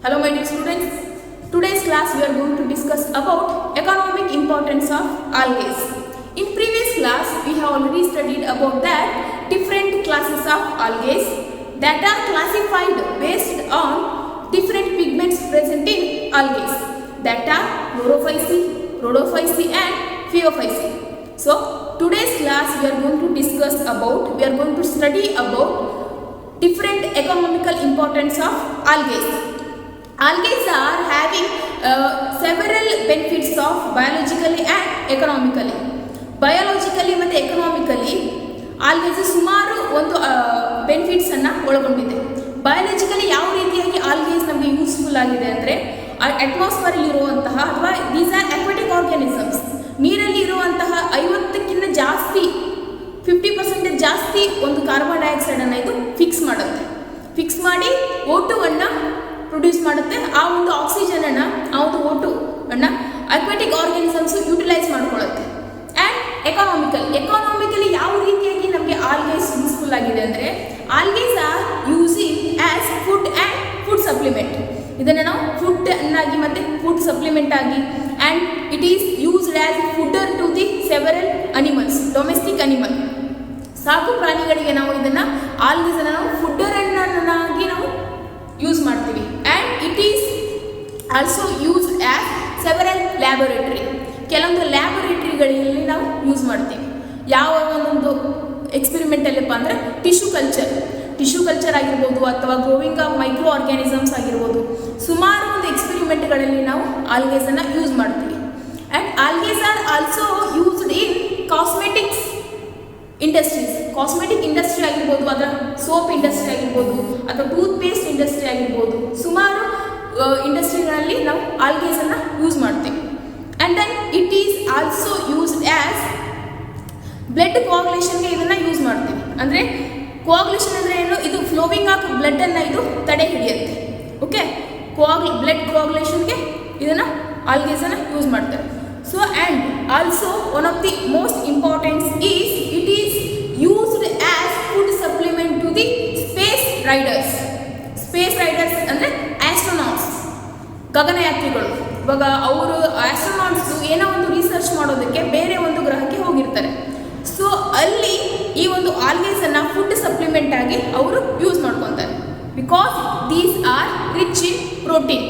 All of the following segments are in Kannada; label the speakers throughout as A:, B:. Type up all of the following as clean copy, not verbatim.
A: Hello my dear students, today's class we are going to discuss about economic importance of algae. In previous class we have already studied about that different classes of algae that are classified based on different pigments present in algae, that are Chlorophyceae, Rhodophyceae and Phaeophyceae. So today's class we are going to study about different economical importance of algae. Algae are having several benefits of biologically and economically. Biologically ಮತ್ತು ಎಕನಾಮಿಕಲಿ ಆಲ್ಗೇಸ್ ಸುಮಾರು ಒಂದು ಬೆನಿಫಿಟ್ಸ್ ಅನ್ನು ಒಳಗೊಂಡಿದೆ. ಬಯಾಲಜಿಕಲಿ ಯಾವ ರೀತಿಯಾಗಿ ಆಲ್ಗೇಸ್ ನಮಗೆ ಯೂಸ್ಫುಲ್ ಆಗಿದೆ ಅಂದರೆ ಅಟ್ಮಾಸ್ಫಿಯರ್ ಇರುವಂತಹ ಅಥವಾ ದೀಸ್ ಆರ್ ಅಕ್ವಾಟಿಕ್ ಆರ್ಗ್ಯಾನಿಸಮ್ಸ್, ನೀರಲ್ಲಿ ಇರುವಂತಹ 50ಕ್ಕಿಂತ ಜಾಸ್ತಿ 50% ಜಾಸ್ತಿ ಒಂದು ಕಾರ್ಬನ್ ಡೈಆಕ್ಸೈಡ್ ಅನ್ನು ಇದು ಫಿಕ್ಸ್ ಮಾಡುತ್ತೆ. ಫಿಕ್ಸ್ ಮಾಡಿ O2 ಅನ್ನು ಪ್ರೊಡ್ಯೂಸ್ ಮಾಡುತ್ತೆ. ಆ ಒಂದು ಆಕ್ಸಿಜನ್ ಅನ್ನು ಆ ಒಂದು O2 ಅನ್ನು ಅಕ್ವಾಟಿಕ್ ಆರ್ಗ್ಯಾನಿಸಮ್ಸ್ ಯುಟಿಲೈಸ್ ಮಾಡ್ಕೊಳ್ಳುತ್ತೆ. ಆ್ಯಂಡ್ ಎಕಾನಾಮಿಕಲಿ ಯಾವ ರೀತಿಯಾಗಿ ನಮಗೆ ಆಲ್ಗೇಸ್ ಯೂಸ್ಫುಲ್ ಆಗಿದೆ ಅಂದರೆ algaes are using as food and food supplement. ಇದನ್ನು ನಾವು ಫುಡ್ ಅನ್ನಾಗಿ ಮತ್ತು ಫುಡ್ ಸಪ್ಲಿಮೆಂಟ್ ಆಗಿ and it is used as fodder to the several animals, domestic animal, ಸಾಕು ಪ್ರಾಣಿಗಳಿಗೆ ನಾವು ಇದನ್ನು ಆಲ್ಗೇಸನ್ನು ನಾವು ಫುಡ್ಡರ್ ಅನ್ನಾಗಿ ನಾವು ಯೂಸ್ ಮಾಡ್ತೀವಿ. And it is also used as several laboratory, ಕೆಲವೊಂದು ಲ್ಯಾಬೊರೇಟರಿಗಳಲ್ಲಿ ನಾವು ಯೂಸ್ ಮಾಡ್ತೀವಿ. ಯಾವ ಒಂದೊಂದು ಎಕ್ಸ್ಪೆರಿಮೆಂಟಲ್ಲಪ್ಪ ಅಂದರೆ ಟಿಶ್ಯೂ ಕಲ್ಚರ್ ಆಗಿರ್ಬೋದು ಅಥವಾ ಗ್ರೋವಿಂಗ್ ಆಫ್ ಮೈಕ್ರೋ ಆರ್ಗ್ಯಾನಿಸಮ್ಸ್ ಆಗಿರ್ಬೋದು, ಸುಮಾರು ಒಂದು ಎಕ್ಸ್ಪೆರಿಮೆಂಟ್ಗಳಲ್ಲಿ ನಾವು ಆಲ್ಗೇಸನ್ನು ಯೂಸ್ ಮಾಡ್ತೀವಿ. And algaes are also used in cosmetics industries. Cosmetic industry ಆಗಿರ್ಬೋದು, ಅದರ ಸೋಪ್ ಇಂಡಸ್ಟ್ರಿ ಆಗಿರ್ಬೋದು ಅಥವಾ ಟೂತ್ ಪೇಸ್ಟ್ ಇಂಡಸ್ಟ್ರಿ ಆಗಿರ್ಬೋದು, ಸುಮಾರು ಇಂಡಸ್ಟ್ರಿಗಳಲ್ಲಿ ನಾವು ಆಲ್ಗೇಸನ್ನು ಯೂಸ್ ಮಾಡ್ತೀವಿ. And then it is also used as blood ಕೋಆಗುಲೇಷನ್ಗೆ ಇದನ್ನು ಯೂಸ್ ಮಾಡ್ತೀವಿ. ಅಂದರೆ ಕೋಆಗುಲೇಷನ್ ಅಂದರೆ ಏನು, ಇದು ಫ್ಲೋವಿಂಗ್ ಆಫ್ ಬ್ಲಡ್ಡನ್ನು ಇದು ತಡೆ ಹಿಡಿಯುತ್ತೆ. ಓಕೆ, ಬ್ಲಡ್ ಕೋಆಗುಲೇಷನ್ಗೆ ಇದನ್ನು ಆಲ್ಗೇಸನ್ನು ಯೂಸ್ ಮಾಡ್ತಾರೆ. So and also one of the most importants is it is used as food supplement to the space riders. Space riders ಅಂದರೆ ಆಸ್ಟ್ರೋನಾಟ್ಸ್, ಗಗನಯಾತ್ರಿಗಳು. ಇವಾಗ ಅವರು ಆಸ್ಟ್ರೋನಾಟ್ಸು ಏನೋ ಒಂದು ರಿಸರ್ಚ್ ಮಾಡೋದಕ್ಕೆ ಬೇರೆ ಒಂದು ಗ್ರಹಕ್ಕೆ ಹೋಗಿರ್ತಾರೆ. ಸೊ ಅಲ್ಲಿ ಈ ಒಂದು ಆಲ್ಗೇಸನ್ನು ಫುಡ್ ಸಪ್ಲಿಮೆಂಟ್ ಆಗಿ ಅವರು ಯೂಸ್ ಮಾಡ್ಕೊತಾರೆ. Because these are rich in protein.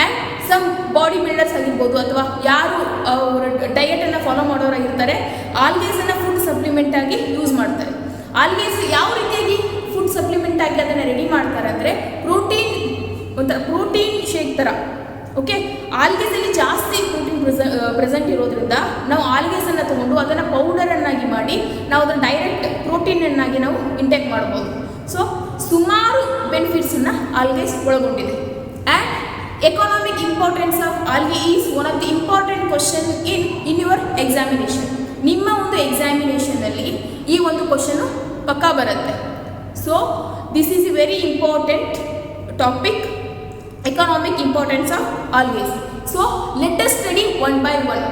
A: And some body builders ಆಗಿರ್ಬೋದು ಅಥವಾ ಯಾರು ಅವರ ಡಯಟನ್ನು ಫಾಲೋ ಮಾಡೋರಾಗಿರ್ತಾರೆ, ಆಲ್ಗೇಸನ್ನು ಫುಡ್ ಸಪ್ಲಿಮೆಂಟ್ ಆಗಿ ಯೂಸ್ ಮಾಡ್ತಾರೆ. ಆಲ್ಗೇಸ್ ಯಾವ ರೀತಿಯಾಗಿ ಫುಡ್ ಸಪ್ಲಿಮೆಂಟ್ ಆಗಿ ಅದನ್ನು ರೆಡಿ ಮಾಡ್ತಾರೆ ಅಂದರೆ ಒಂಥರ ಪ್ರೋಟೀನ್ ಶೇಕ್ ಥರ. ಓಕೆ, ಆಲ್ಗೇಸಲ್ಲಿ ಜಾಸ್ತಿ ಪ್ರೋಟೀನ್ ಪ್ರೆಸೆಂಟ್ ಇರೋದ್ರಿಂದ ನಾವು ಆಲ್ಗೇಸನ್ನು ತೊಗೊಂಡು ಅದನ್ನು ಪೌಡರನ್ನಾಗಿ ಮಾಡಿ ನಾವು ಅದನ್ನು ಡೈರೆಕ್ಟ್ ಪ್ರೋಟೀನನ್ನಾಗಿ ನಾವು ಇಂಟೇಕ್ ಮಾಡ್ಬೋದು. ಸೊ ಸುಮಾರು ಬೆನಿಫಿಟ್ಸನ್ನು ಆಲ್ಗೇಸ್ ಒಳಗೊಂಡಿದೆ. And economic importance of algae is one of the important question in your examination. ನಿಮ್ಮ ಒಂದು ಎಕ್ಸಾಮಿನೇಷನಲ್ಲಿ ಈ ಒಂದು ಕ್ವಶನು ಪಕ್ಕಾ ಬರುತ್ತೆ. So this is a very important topic, economic importance of algaes. So let us study one by one,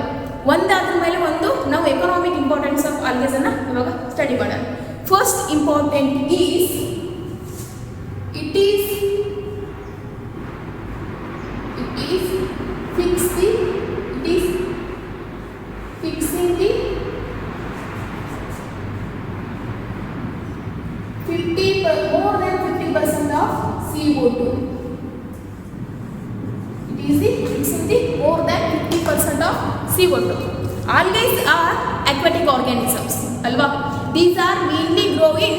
A: ಒಂದಾದ್ರ ಮೇಲೆ ಒಂದು ನಾವು ಎಕನಾಮಿಕ್ ಇಂಪಾರ್ಟೆನ್ಸ್ ಆಫ್ ಆಲ್ಗೇಸನ್ನು ಇವಾಗ ಸ್ಟಡಿ ಮಾಡೋಣ. First important is it is fixing the more than 50% of CO2. It is fixing the more than 50% of CO2. Algae are aquatic organisms, alva. These are mainly grow in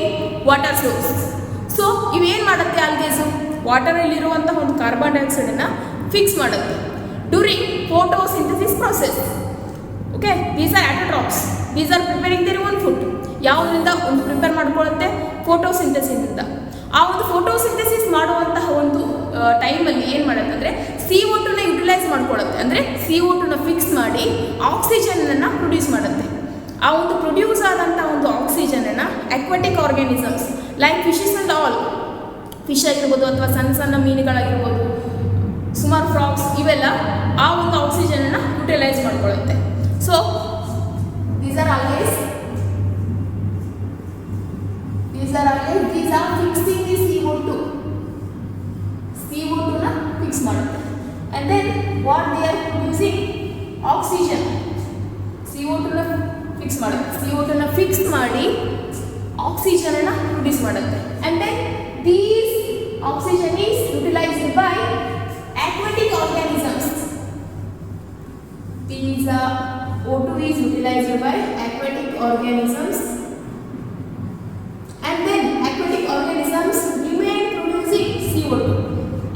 A: water sources. So ಇವೇನು ಮಾಡುತ್ತೆ ಆಲ್ಗೇಸು, ವಾಟರಲ್ಲಿ ಇರುವಂಥ ಒಂದು ಕಾರ್ಬನ್ ಡೈಆಕ್ಸೈಡನ್ನು ಫಿಕ್ಸ್ ಮಾಡುತ್ತೆ during photosynthesis process. Okay, these are autotrophs, these are preparing their own food. ಯಾವುದರಿಂದ ಒಂದು ಪ್ರಿಪೇರ್ ಮಾಡ್ಕೊಳ್ಳುತ್ತೆ, ಫೋಟೋಸಿಂಥಸಿಸಿಂದ. ಆ ಒಂದು ಫೋಟೋಸಿಂಥಸಿಸ್ ಮಾಡುವಂತಹ ಒಂದು ಟೈಮಲ್ಲಿ ಏನು ಮಾಡುತ್ತೆ ಅಂದರೆ CO2ನ ಯುಟಿಲೈಸ್ ಮಾಡ್ಕೊಳ್ಳುತ್ತೆ. ಅಂದರೆ CO2ನ ಫಿಕ್ಸ್ ಮಾಡಿ ಆಕ್ಸಿಜನನ್ನು ಪ್ರೊಡ್ಯೂಸ್ ಮಾಡುತ್ತೆ. ಆ ಒಂದು ಪ್ರೊಡ್ಯೂಸ್ ಆದಂಥ ಒಂದು ಆಕ್ಸಿಜನನ್ನು aquatic organisms like fishes and all, fish ಆಗಿರ್ಬೋದು ಅಥವಾ ಸಣ್ಣ ಸಣ್ಣ ಮೀನುಗಳಾಗಿರ್ಬೋದು, ಸುಮಾರು ಫ್ರಾಕ್ಸ್, ಇವೆಲ್ಲ ಆ ಒಂದು ಆಕ್ಸಿಜನನ್ನು ಯುಟಿಲೈಸ್ ಮಾಡ್ಕೊಳ್ಳುತ್ತೆ. So these are algae fixing the CO2 ನ ಫಿಕ್ಸ್ ಆಕ್ಸಿಜನ್ ಅನ್ನು ಪ್ರೊಡ್ಯೂಸ್ ಮಾಡುತ್ತೆ. And then these oxygen is utilised by aquatic organisms. These O2 is utilized by aquatic organisms, and then aquatic organisms remain producing CO2,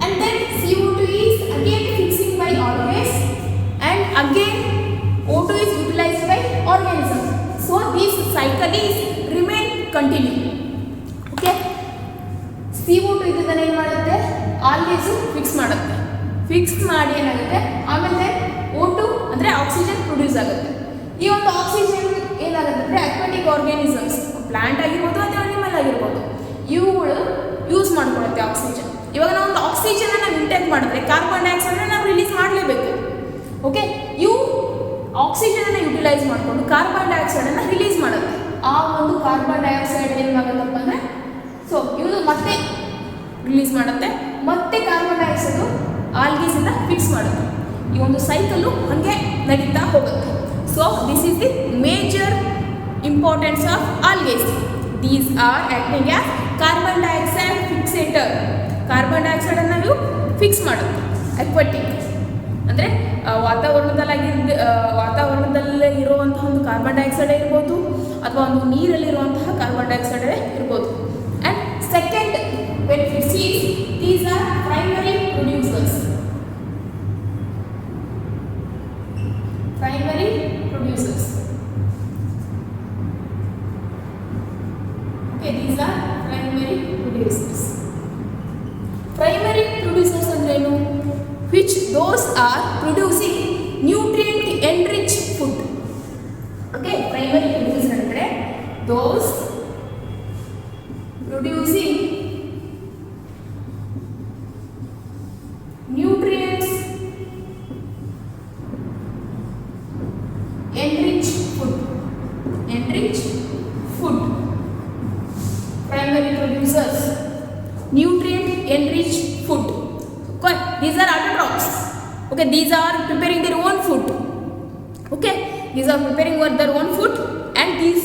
A: and then CO2 is again fixing by algae, and again O2 is utilized by organisms. So this cycle is remain continue. Okay, CO2 ಇದನ್ನ ಏನು ಮಾಡುತ್ತೆ, ಆಲ್ಗೇಸ್ ಫಿಕ್ಸ್ ಮಾಡುತ್ತೆ. ಫಿಕ್ಸ್ ಮಾಡಿ ಏನಾಗುತ್ತೆ, ಆಮೇಲೆ O2 ಅಂದರೆ ಆಕ್ಸಿಜನ್ ಪ್ರೊಡ್ಯೂಸ್ ಆಗುತ್ತೆ. ಈ ಒಂದು ಆಕ್ಸಿಜನ್ ಏನಾಗುತ್ತೆ ಅಂದರೆ ಅಕ್ವಾಟಿಕ್ ಆರ್ಗ್ಯಾನಿಸಮ್ಸ್, ಪ್ಲಾಂಟ್ ಆಗಿರ್ಬೋದು ಅಥವಾ ಅನಿಮಲ್ ಆಗಿರ್ಬೋದು, ಇವುಗಳು ಯೂಸ್ ಮಾಡ್ಕೊಳ್ಳುತ್ತೆ ಆಕ್ಸಿಜನ್. ಇವಾಗ ನಾವು ಒಂದು ಆಕ್ಸಿಜನ್ ನಾವು ಇಂಟೇಕ್ ಮಾಡಿದ್ರೆ ಕಾರ್ಬನ್ ಡೈಆಕ್ಸೈಡ್ ನಾವು ರಿಲೀಸ್ ಮಾಡಲೇಬೇಕು. ಓಕೆ, ಇವು ಆಕ್ಸಿಜನ್ ಅನ್ನು ಯುಟಿಲೈಸ್ ಮಾಡಿಕೊಂಡು ಕಾರ್ಬನ್ ಡೈಆಕ್ಸೈಡ್ ಅನ್ನು ರಿಲೀಸ್ ಮಾಡುತ್ತೆ. ಆ ಒಂದು ಕಾರ್ಬನ್ ಡೈಆಕ್ಸೈಡ್ ಏನಾಗುತ್ತಪ್ಪ ಅಂದರೆ ಸೊ ಇವು ಮತ್ತೆ ರಿಲೀಸ್ ಮಾಡುತ್ತೆ, ಮತ್ತೆ ಕಾರ್ಬನ್ ಡೈಆಕ್ಸೈಡ್ ಆಲ್ಗೇಸ್ ಇಂದ ಫಿಕ್ಸ್ ಮಾಡುತ್ತೆ. ಈ ಒಂದು ಸೈಕಲ್ಲು ಹಾಗೆ ನಡೀತಾ ಹೋಗುತ್ತೆ. So this is the major importance of algaes. These are acting as carbon dioxide fixator. Carbon dioxide ಅನ್ನು ಇವು ಫಿಕ್ಸ್ ಮಾಡುತ್ತೆ. ಅಕ್ವಾಟಿಕ್ ಅಂದರೆ ವಾತಾವರಣದಲ್ಲಿ ಇರುವಂತಹ ಒಂದು ಕಾರ್ಬನ್ ಡೈಆಕ್ಸೈಡ್ ಇರ್ಬೋದು ಅಥವಾ ಒಂದು ನೀರಲ್ಲಿರುವಂತಹ ಕಾರ್ಬನ್ ಡೈಆಕ್ಸೈಡ್ ಇರ್ಬೋದು. And second benefits is these are primary producers. Primary producers. Okay, these are primary producers. Primary producers andrenu, which those are producing nutrient enriched food. Okay, primary producers andre those producing nutrients enriched food. Enriched food. Primary producers nutrient enriched food. Okay, these are autotrophs. Okay, these are preparing their own food. Okay, these are preparing their own food, and these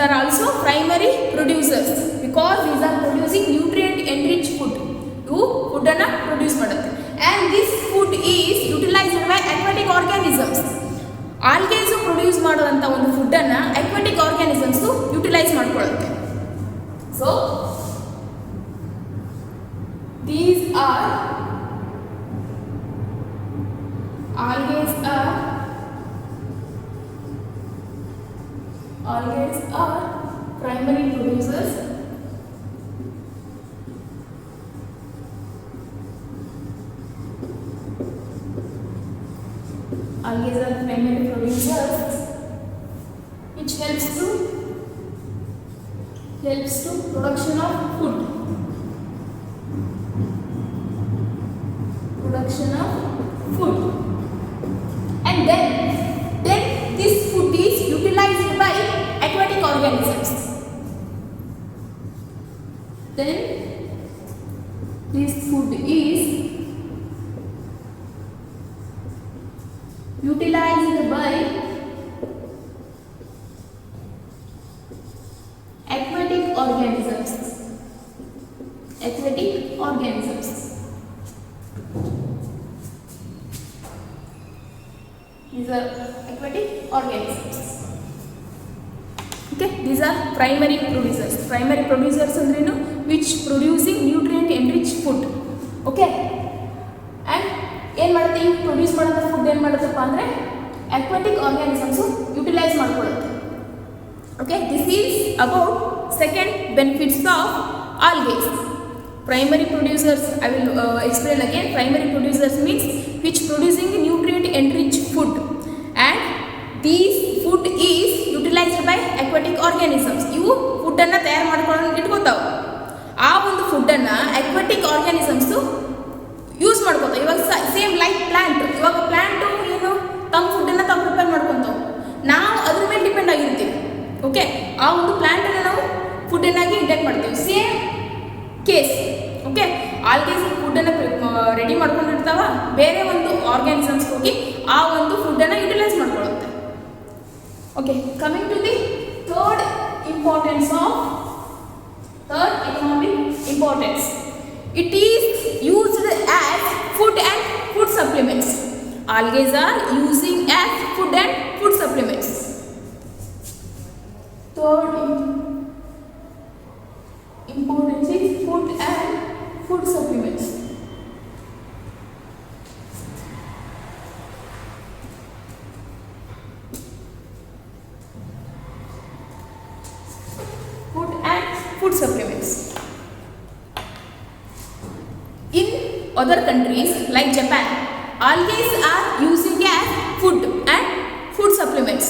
A: are also primary producers because these are producing nutrient enriched food. ಇವು ಫುಡ್ ಅನ್ನು ಪ್ರೊಡ್ಯೂಸ್ ಮಾಡುತ್ತೆ. and this food is utilized by aquatic organisms. Algaes produce ಮಾಡುವಂಥ ಒಂದು ಫುಡ್ ಅನ್ನು ಅಕ್ವಾಟಿಕ್ ಆರ್ಗ್ಯಾನಿಸಮ್ಸ್ ಯುಟಿಲೈಸ್ ಮಾಡ್ಕೊಳ್ಳುತ್ತೆ. So these are algae are primary producers. Algae are primary producers which helps to production of food. And then this food is utilized by aquatic organisms. Then this food is utilized by aquatic organisms. These are aquatic organisms. Okay, these are primary producers. Primary producers andrenu which producing nutrient enriched food. Okay, and ಏನು ಮಾಡುತ್ತೆ, ಈ ಪ್ರೊಡ್ಯೂಸ್ ಮಾಡೋಂಥ ಫುಡ್ ಏನು ಮಾಡುತ್ತಪ್ಪ ಅಂದರೆ ಅಕ್ವಾಟಿಕ್ ಆರ್ಗ್ಯಾನಿಸಮ್ಸು ಯುಟಿಲೈಸ್ ಮಾಡ್ಕೊಳ್ಳುತ್ತೆ. Okay, this is about second benefits of algaes. Primary producers, I will explain again. Primary producers means which producing nutrient enrich food, and these food is utilised by aquatic organisms. ಇವು ಫುಡ್ಡನ್ನು ತಯಾರು ಮಾಡ್ಕೊಂಡು ಇಟ್ಕೋತಾವೆ. ಆ ಒಂದು ಫುಡ್ಡನ್ನು ಅಕ್ವಾಟಿಕ್ ಆರ್ಗ್ಯಾನಿಸಮ್ಸು ಯೂಸ್ ಮಾಡ್ಕೋತಾವೆ. ಇವಾಗ ಸೇಮ್ ಲೈಕ್ ಪ್ಲ್ಯಾಂಟ್. ಇವಾಗ ಪ್ಲ್ಯಾಂಟು ಏನು ತಮ್ಮ ಫುಡ್ಡನ್ನು ತಾವು ಪ್ರಿಪೇರ್ ಮಾಡ್ಕೊತಾವೆ. ನಾವು ಅದ್ರ ಮೇಲೆ ಡಿಪೆಂಡ್ ಆಗಿರ್ತೀವಿ. ಓಕೆ, ಆ ಒಂದು ಪ್ಲ್ಯಾಂಟನ್ನು ನಾವು ಫುಡ್ಡನ್ನಾಗಿ ಇಂಟೇಕ್ ಮಾಡ್ತೀವಿ. Same case. ಓಕೆ, ಆಲ್ಗೇಸ್ ಫುಡ್ಡನ್ನು ರೆಡಿ ಮಾಡ್ಕೊಂಡಿರ್ತಾವ, ಬೇರೆ ಒಂದು ಆರ್ಗ್ಯಾನಿಸಮ್ಸ್ ಹೋಗಿ ಆ ಒಂದು ಫುಡ್ಡನ್ನು ಯುಟಿಲೈಸ್ ಮಾಡ್ಕೊಳ್ಳುತ್ತೆ. Okay, coming to the third importance of third economic importance. It is used as food and food supplements. Algae are using as food and food supplements. Third importance is food and food supplements. Food and food supplements. In other countries like Japan, algae are using as food and food supplements.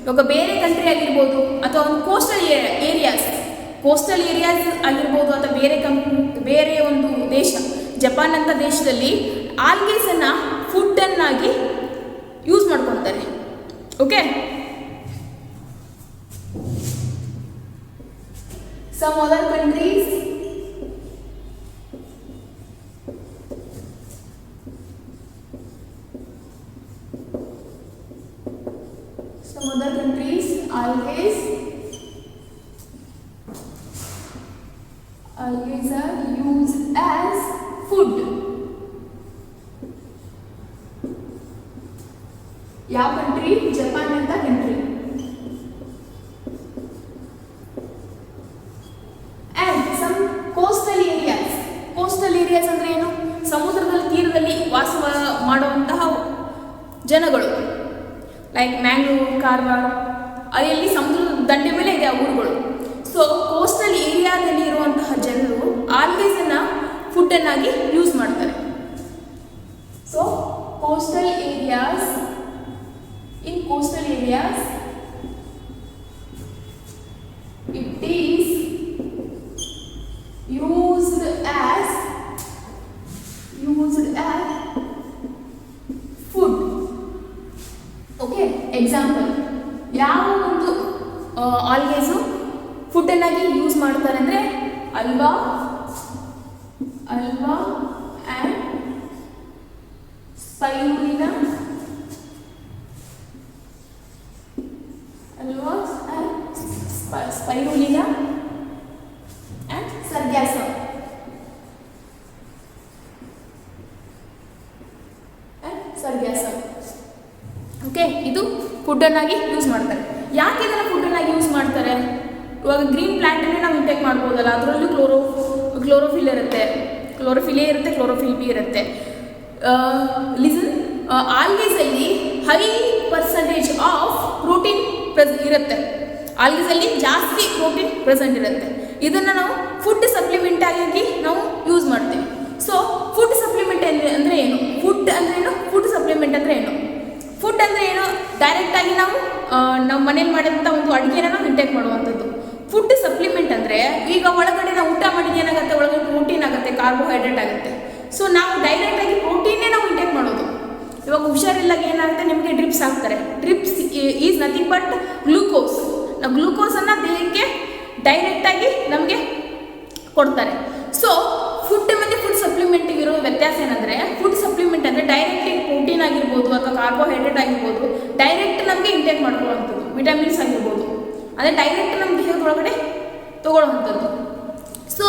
A: ಇವಾಗ ಬೇರೆ ಕಂಟ್ರಿ ಆಗಿರ್ಬೋದು ಅಥವಾ ಒಂದು ಕೋಸ್ಟಲ್ ಏರಿಯಾಸ್ ಆಗಿರ್ಬೋದು ಅಥವಾ ಬೇರೆ ಒಂದು ದೇಶ, ಜಪಾನ್ ಅಂತ ದೇಶದಲ್ಲಿ ಆಲ್ಗೇಸನ್ನು ಫುಡ್ಡನ್ನಾಗಿ ಯೂಸ್ ಮಾಡ್ಕೊತಾರೆ. Okay, some other countries algae are used as food. ಯಾವ ಕಂಟ್ರಿ? ಜಪಾನ್ ಅಂತ country. And some coastal areas ಅಂದ್ರೆ ಏನು? ಸಮುದ್ರದ ತೀರದಲ್ಲಿ ವಾಸ ಮಾಡುವಂತಹ ಜನಗಳು, ಲೈಕ್ ಮ್ಯಾಂಗ್ಳೂರ್, ಕಾರವಾರ, ಅಲ್ಲಿ ಸಮುದ್ರದ ದಂಡೆ ಮೇಲೆ ಇದೆ ಆ ಊರುಗಳು. ಸೊ ಕೋಸ್ಟಲ್ ಏರಿಯಾದಲ್ಲಿ ಇರುವಂತಹ ಜನರು ಆಲ್ಗೇಸನ್ನು ಫುಡ್ಡನ್ನಾಗಿ ಯೂಸ್ ಮಾಡ್ತಾರೆ. So coastal areas it is used as food. Okay, example, ಯಾವ ಒಂದು ಆಲ್ಗೇಸು ಫುಡ್ಡನ್ನಾಗಿ ಯೂಸ್ ಮಾಡ್ತಾರೆ ಅಂದರೆ ಅಲ್ವಾ ಆ್ಯಂಡ್ ಸ್ಪೈರುಲಿನಾ, ಸ್ಪೈರುಲಿನಾ ಆ್ಯಂಡ್ ಸರ್ಗ್ಯಾಸಮ್. ಓಕೆ, ಇದು ಫುಡ್ಡನ್ನಾಗಿ ಯೂಸ್ ಮಾಡ್ತಾರೆ. ಯಾಕೆ ಇದನ್ನು ಫುಡ್ಡನ್ನಾಗಿ ಯೂಸ್ ಮಾಡ್ತಾರೆ? ಇವಾಗ ಗ್ರೀನ್ ಪ್ಲ್ಯಾಂಟನ್ನೇ ನಾವು ಇಂಟೇಕ್ ಮಾಡ್ಬೋದಲ್ಲ, ಅದರಲ್ಲೂ ಕ್ಲೋರೋಫಿಲ್ ಇರುತ್ತೆ, ಕ್ಲೋರೋಫಿಲ್ ಎ ಇರುತ್ತೆ, ಕ್ಲೋರೋಫಿಲ್ ಬಿ ಇರುತ್ತೆ. ಲಿಸನ್, ಆಲ್ಗೇಸಲ್ಲಿ ಹೈ ಪರ್ಸೆಂಟೇಜ್ ಆಫ್ ಪ್ರೋಟೀನ್ ಇರುತ್ತೆ. ಆಲ್ಗೇಸಲ್ಲಿ ಜಾಸ್ತಿ ಪ್ರೋಟೀನ್ ಪ್ರೆಸೆಂಟ್ ಇರುತ್ತೆ. ಇದನ್ನು ನಾವು ಫುಡ್ ಸಪ್ಲಿಮೆಂಟ್ ಆಗಿ ನಾವು ಯೂಸ್ ಮಾಡ್ತೀವಿ. ಸೊ ಫುಡ್ ಸಪ್ಲಿಮೆಂಟ್ ಅಂದರೆ ಏನು? ಫುಡ್ ಅಂದರೆ ಏನು? ಫುಡ್ ಸಪ್ಲಿಮೆಂಟ್ ಅಂದರೆ ಏನು? ಫುಡ್ ಅಂದರೆ ಏನು? ಡೈರೆಕ್ಟಾಗಿ ನಾವು ಮನೇಲಿ ಮಾಡಿದಂಥ ಒಂದು ಅಡುಗೆನ ನಾವು ಇಂಟೇಕ್ ಮಾಡುವಂಥದ್ದು. ಫುಡ್ ಸಪ್ಲಿಮೆಂಟ್ ಅಂದರೆ ಈಗ ಒಳಗಡೆ ನಾವು ಊಟ ಮಾಡಿದ ಏನಾಗುತ್ತೆ, ಒಳಗಡೆ ಪ್ರೋಟೀನ್ ಆಗುತ್ತೆ, ಕಾರ್ಬೋಹೈಡ್ರೇಟ್ ಆಗುತ್ತೆ. ಸೊ ನಾವು ಡೈರೆಕ್ಟಾಗಿ ಪ್ರೋಟೀನ್ನೇ ನಾವು ಇಂಟೇಕ್ ಮಾಡೋದು. ಇವಾಗ ಹುಷಾರಿಲ್ಲಾಗ ಏನಾಗುತ್ತೆ, ನಿಮಗೆ ಡ್ರಿಪ್ಸ್ ಹಾಕ್ತಾರೆ. Drips is nothing but glucose. ನಾವು ಗ್ಲೂಕೋಸನ್ನು ದೇಹಕ್ಕೆ ಡೈರೆಕ್ಟಾಗಿ ನಮಗೆ ಕೊಡ್ತಾರೆ. ಸೊ ಫುಡ್ ಮತ್ತು ಫುಡ್ ಸಪ್ಲಿಮೆಂಟಿಗೆ ಇರೋ ವ್ಯತ್ಯಾಸ ಏನಂದರೆ, ಫುಡ್ ಸಪ್ಲಿಮೆಂಟ್ ಅಂದರೆ ಡೈರೆಕ್ಟಾಗಿ ಪ್ರೋಟೀನ್ ಆಗಿರ್ಬೋದು ಅಥವಾ ಕಾರ್ಬೋಹೈಡ್ರೇಟ್ ಆಗಿರ್ಬೋದು ಡೈರೆಕ್ಟ್ ನಮಗೆ ಇಂಟೇಕ್ ಮಾಡ್ಕೊಳ್ಳುವಂಥದ್ದು, ವಿಟಮಿನ್ಸ್ ಆಗಿರ್ಬೋದು, ಅಂದರೆ ಡೈರೆಕ್ಟ್ ನಮ್ಮ ದೇಹದೊಳಗಡೆ ತಗೊಳ್ಳುವಂಥದ್ದು. So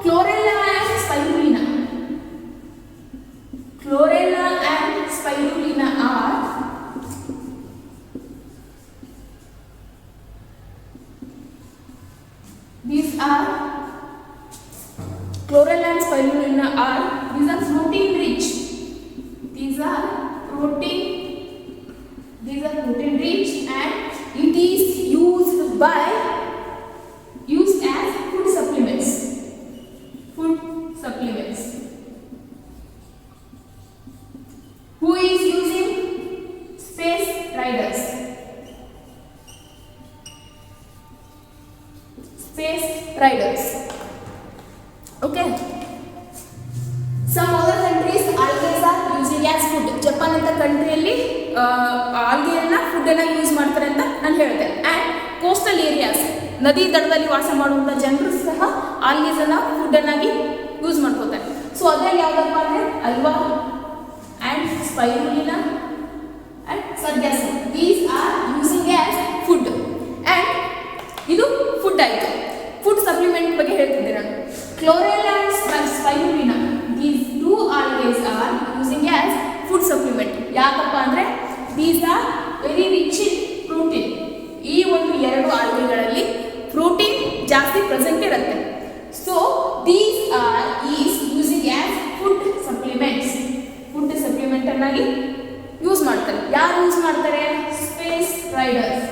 A: Chlorella and spirulina are Chlorella and spirulina these are protein rich. These are protein rich and it is used as food supplements. Who is using? Space riders. Okay. Some other countries algae are using as food. Japan ಅಂತ ಕಂಟ್ರಿಯಲ್ಲಿ ಆಲ್ಗೆಯನ್ನು ಫುಡ್ಡನ್ನು ಯೂಸ್ ಮಾಡ್ತಾರೆ ಅಂತ ನಾನು ಹೇಳಿದೆ. ಆ್ಯಂಡ್ ಕೋಸ್ಟಲ್ ಏರಿಯಾಸ್, ನದಿ ದಡದಲ್ಲಿ ವಾಸ ಮಾಡುವಂಥ ಜನರು ಸಹ ಆಲ್ಗೇಸನ್ನು ಫುಡ್ಡನ್ನಾಗಿ ಯೂಸ್ ಮಾಡ್ಕೋತಾರೆ. ಸೊ ಅದರಲ್ಲಿ ಯಾವುದಪ್ಪ ಅಂದರೆ Ulva and spirulina and Sargassum. These are using as food. And ಆಯಿತು. ಫುಡ್ ಸಪ್ಲಿಮೆಂಟ್ ಬಗ್ಗೆ ಹೇಳ್ತಿದ್ದೆ ನಾನು. Chlorella and spirulina, these two algaes are using as food supplement. ಯಾಕಪ್ಪ ಅಂದರೆ these are very rich in protein. ಈ ಒಂದು ಎರಡು ಆಲ್ಗೆಗಳಲ್ಲಿ ಪ್ರೋಟೀನ್ ಜಾಸ್ತಿ ಪ್ರೆಸೆಂಟ್ ಇರುತ್ತೆ. So these are is using as food supplements. Food supplement ಅನ್ನಾಗಿ ಯೂಸ್ ಮಾಡ್ತಾರೆ. ಯಾರು ಯೂಸ್ ಮಾಡ್ತಾರೆ? Space riders.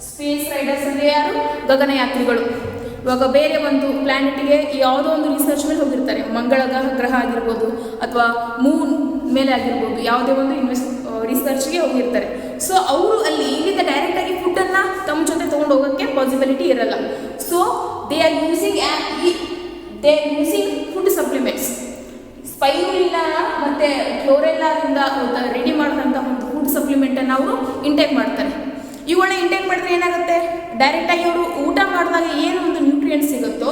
A: ಸ್ಪೇಸ್ ರೈಡರ್ಸ್ ಅಂದರೆ ಯಾರು? ಗಗನಯಾತ್ರಿಗಳು. ಇವಾಗ ಬೇರೆ ಒಂದು ಪ್ಲಾನೆಟ್ಗೆ ಯಾವುದೋ ಒಂದು ರಿಸರ್ಚ್ ಮೇಲೆ ಹೋಗಿರ್ತಾರೆ. ಮಂಗಳ ಗ್ರಹ ಆಗಿರ್ಬೋದು ಅಥವಾ ಮೂನ್ ಮೇಲೆ ಆಗಿರ್ಬೋದು, ಯಾವುದೇ ಒಂದು ರಿಸರ್ಚ್ಗೆ ಹೋಗಿರ್ತಾರೆ. ಸೊ ಅವರು ಅಲ್ಲಿ ಇಲ್ಲಿಂದ ಡೈರೆಕ್ಟಾಗಿ ಫುಡ್ಡನ್ನು ತಮ್ಮ ಜೊತೆ ತೊಗೊಂಡು ಹೋಗೋಕ್ಕೆ ಪಾಸಿಬಿಲಿಟಿ ಇರಲ್ಲ. So they are using food supplements. Spirulina ಮತ್ತು ಕ್ಲೋರೆಲ್ಲಾದಿಂದ ರೆಡಿ ಮಾಡಿದಂಥ ಒಂದು ಫುಡ್ ಸಪ್ಲಿಮೆಂಟನ್ನು ಅವರು ಇಂಟೇಕ್ ಮಾಡ್ತಾರೆ. ಇವುಗಳನ್ನ ಇಂಟೇಕ್ ಮಾಡಿದ್ರೆ ಏನಾಗುತ್ತೆ? ಡೈರೆಕ್ಟಾಗಿ ಅವರು ಊಟ ಮಾಡಿದಾಗ ಏನು ಒಂದು ನ್ಯೂಟ್ರಿಯೆಂಟ್ಸ್ ಸಿಗುತ್ತೋ,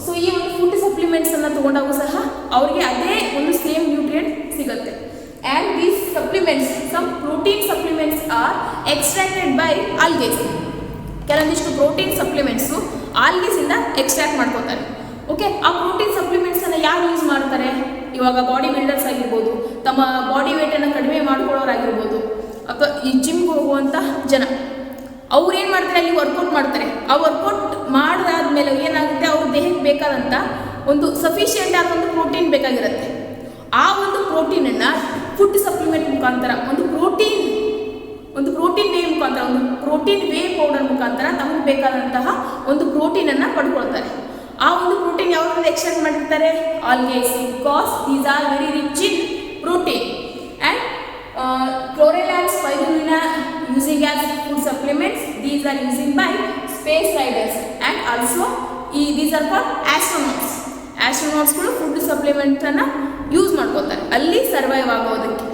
A: ಸೊ ಈ ಒಂದು ಫುಡ್ ಸಪ್ಲಿಮೆಂಟ್ಸನ್ನು ತೊಗೊಂಡಾಗೂ ಸಹ ಅವರಿಗೆ ಅದೇ ಒಂದು ಸೇಮ್ ನ್ಯೂಟ್ರಿಯೆಂಟ್ ಸಿಗುತ್ತೆ. And these supplements, some protein supplements are extracted by algaes. ಕೆಲವೊಂದಿಷ್ಟು ಪ್ರೋಟೀನ್ ಸಪ್ಲಿಮೆಂಟ್ಸು ಆಲ್ಗೇಸಿಂದ ಎಕ್ಸ್ಟ್ರಾಕ್ಟ್ ಮಾಡ್ಕೋತಾರೆ. ಓಕೆ, ಆ ಪ್ರೋಟೀನ್ ಸಪ್ಲಿಮೆಂಟ್ಸನ್ನು ಯಾರು ಯೂಸ್ ಮಾಡ್ತಾರೆ? ಇವಾಗ ಬಾಡಿ ಬಿಲ್ಡರ್ಸ್ ಆಗಿರ್ಬೋದು, ತಮ್ಮ ಬಾಡಿ ವೇಟನ್ನು ಕಡಿಮೆ ಮಾಡ್ಕೊಳ್ಳೋರಾಗಿರ್ಬೋದು, ಅಥವಾ ಈ ಜಿಮ್ಗೆ ಹೋಗುವಂಥ ಜನ, ಅವ್ರು ಏನು ಮಾಡ್ತಾರೆ? ಅಲ್ಲಿ ವರ್ಕೌಟ್ ಮಾಡ್ತಾರೆ. ಆ ವರ್ಕೌಟ್ ಮಾಡಿದಾದ್ಮೇಲೆ ಏನಾಗುತ್ತೆ? ಅವ್ರ ದೇಹಕ್ಕೆ ಬೇಕಾದಂಥ ಒಂದು ಸಫಿಷಿಯೆಂಟ್ ಆದ ಒಂದು ಪ್ರೋಟೀನ್ ಬೇಕಾಗಿರುತ್ತೆ. ಆ ಒಂದು ಪ್ರೋಟೀನನ್ನು ಫುಡ್ ಸಪ್ಲಿಮೆಂಟ್ ಮುಖಾಂತರ, ಒಂದು ಪ್ರೋಟೀನ್ ವೇ ಮುಖಾಂತರ, ಒಂದು ಪ್ರೋಟೀನ್ ವೇ ಪೌಡರ್ ಮುಖಾಂತರ ತಮಗೆ ಬೇಕಾದಂತಹ ಒಂದು ಪ್ರೋಟೀನನ್ನು ಪಡ್ಕೊಳ್ತಾರೆ. ಆ ಒಂದು ಪ್ರೋಟೀನ್ ಯಾವುದರಿಂದ ಎಕ್ಸ್ಟ್ರಾಕ್ಟ್ ಮಾಡಿರ್ತಾರೆ? Algaes. Because these are very rich in protein. And Chlorella and spirulina using as food supplements. These are used by space riders and also these are called astronauts. Astronauts ಕೂಡ ಫುಡ್ ಸಪ್ಲಿಮೆಂಟ್ ಅನ್ನು ಯೂಸ್ ಮಾಡ್ಕೋತಾರೆ ಅಲ್ಲಿ ಸರ್ವೈವ್ ಆಗೋದಕ್ಕೆ.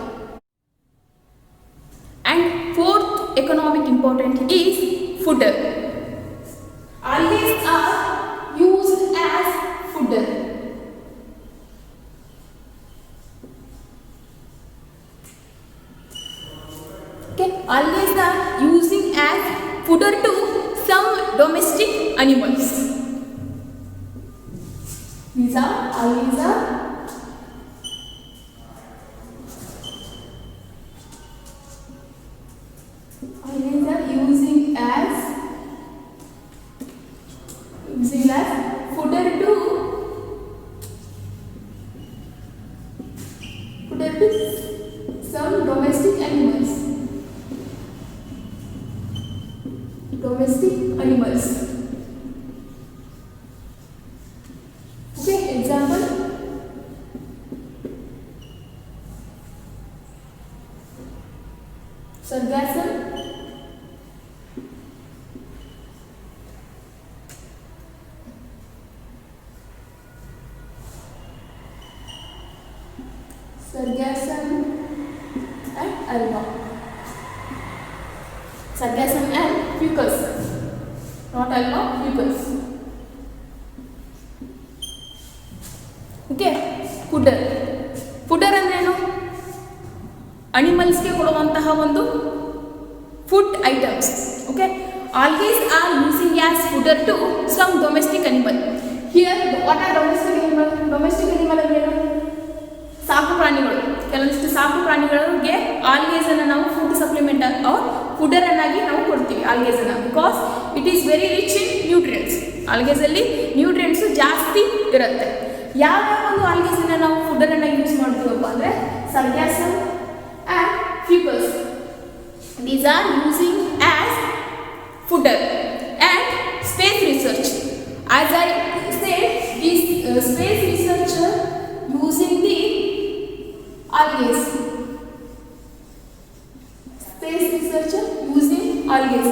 A: And fourth economic important is fodder. Algae are used as fodder. Algae are using as fodder to some domestic animals. These are algae are using as fodder to some domestic animals. Okay, example. Sargassum, and alga. Sargassum and fucus. Not alga, fucus. Okay, fodder. Fodder ಅಂದ್ರೇನು? ಅನಿಮಲ್ಸ್ಗೆ ಕೊಡುವಂತಹ ಒಂದು food items. Okay, algaes are using as fodder to some domestic animal. Here what are domestic animal? Domestic animal ಅಂದ್ರೇನು? ಸಾಕು ಪ್ರಾಣಿಗಳು. ಕೆಲವೊಂದಿಷ್ಟು ಸಾಕು ಪ್ರಾಣಿಗಳಿಗೆ ಆಲ್ಗೇಸನ್ನು ನಾವು ಫುಡ್ ಸಪ್ಲಿಮೆಂಟ್ ಆರ್ ಫುಡರ್ ಅನ್ನಾಗಿ ನಾವು ಕೊಡ್ತೀವಿ ಆಲ್ಗೇಸನ್ನು. Because it is very rich in nutrients. ಆಲ್ಗೇಸಲ್ಲಿ ನ್ಯೂಟ್ರಿಯೆಂಟ್ಸು ಜಾಸ್ತಿ ಇರುತ್ತೆ. ಯಾವ ಒಂದು ಆಲ್ಗೇಸನ್ನು ನಾವು ಫುಡರನ್ನು ಯೂಸ್ ಮಾಡ್ತೀವಪ್ಪ ಅಂದರೆ ಸರ್ಗ್ಯಾಸಮ್ and fucus. These are using as fodder. And space research, as I said, this space researcher using the algae. Space researcher using algae.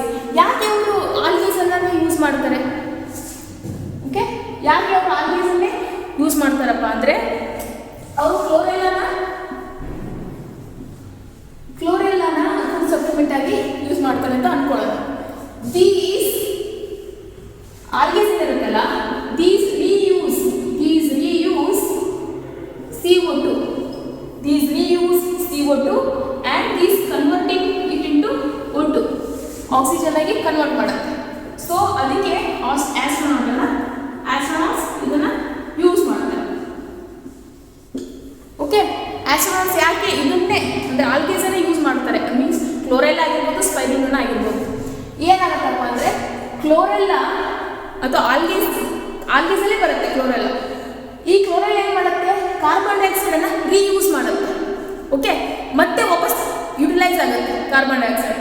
A: ಯಾಕೆ ಅವರು ಆಲ್ಗೇಸ್ ಅನ್ನು ಯೂಸ್ ಮಾಡ್ತಾರೆ? ಓಕೆ, ಯಾಕೆ ಅವರು ಆಲ್ಗೇಸ್ ಅನ್ನೇ ಯೂಸ್ ಮಾಡ್ತಾರಪ್ಪ ಅಂದರೆ ಅವರು ಕ್ಲೋರೆಲ್ಲಾನ ಫುಡ್ ಸಪ್ಲಿಮೆಂಟ್ ಆಗಿ ಯೂಸ್ ಮಾಡ್ತಾರೆ ಅಂತ ಅನ್ಕೊಳ್ಳೋದು. ದೀಸ್ ಆಲ್ಗೇಸ್ ಇರುತ್ತಲ್ಲ, these reuse CO2. These reuse CO2 and these converting it into O2, oxygen ಆಗಿ ಕನ್ವರ್ಟ್ ಮಾಡುತ್ತೆ. ಸೊ ಅದಕ್ಕೆ ಆಸ್ಟ್ರೋನಾಟ್ಸ್ ಯಾಕೆ ಇದನ್ನೇ ಅಂದರೆ ಆಲ್ಗೇಸನ್ನೇ ಯೂಸ್ ಮಾಡ್ತಾರೆ, ಮೀನ್ಸ್ ಕ್ಲೋರೆಲ್ಲ ಆಗಿರ್ಬೋದು, ಸ್ಪೈರುಲಿನಾ ಆಗಿರ್ಬೋದು. ಏನಾಗುತ್ತಪ್ಪ ಅಂದರೆ ಕ್ಲೋರೆಲ್ಲ ಅಥವಾ ಆಲ್ಗೇಸಲ್ಲೇ ಬರುತ್ತೆ ಕ್ಲೋರೆಲ್ಲ. ಈ ಕ್ಲೋರೆಲ್ಲ ಏನು ಮಾಡುತ್ತೆ, ಕಾರ್ಬನ್ ಡೈಆಕ್ಸೈಡನ್ನು ರೀಯೂಸ್ ಮಾಡುತ್ತೆ. ಓಕೆ, ಮತ್ತೆ ವಾಪಸ್ ಯುಟಿಲೈಸ್ ಆಗುತ್ತೆ ಕಾರ್ಬನ್ ಡೈಆಕ್ಸೈಡ್.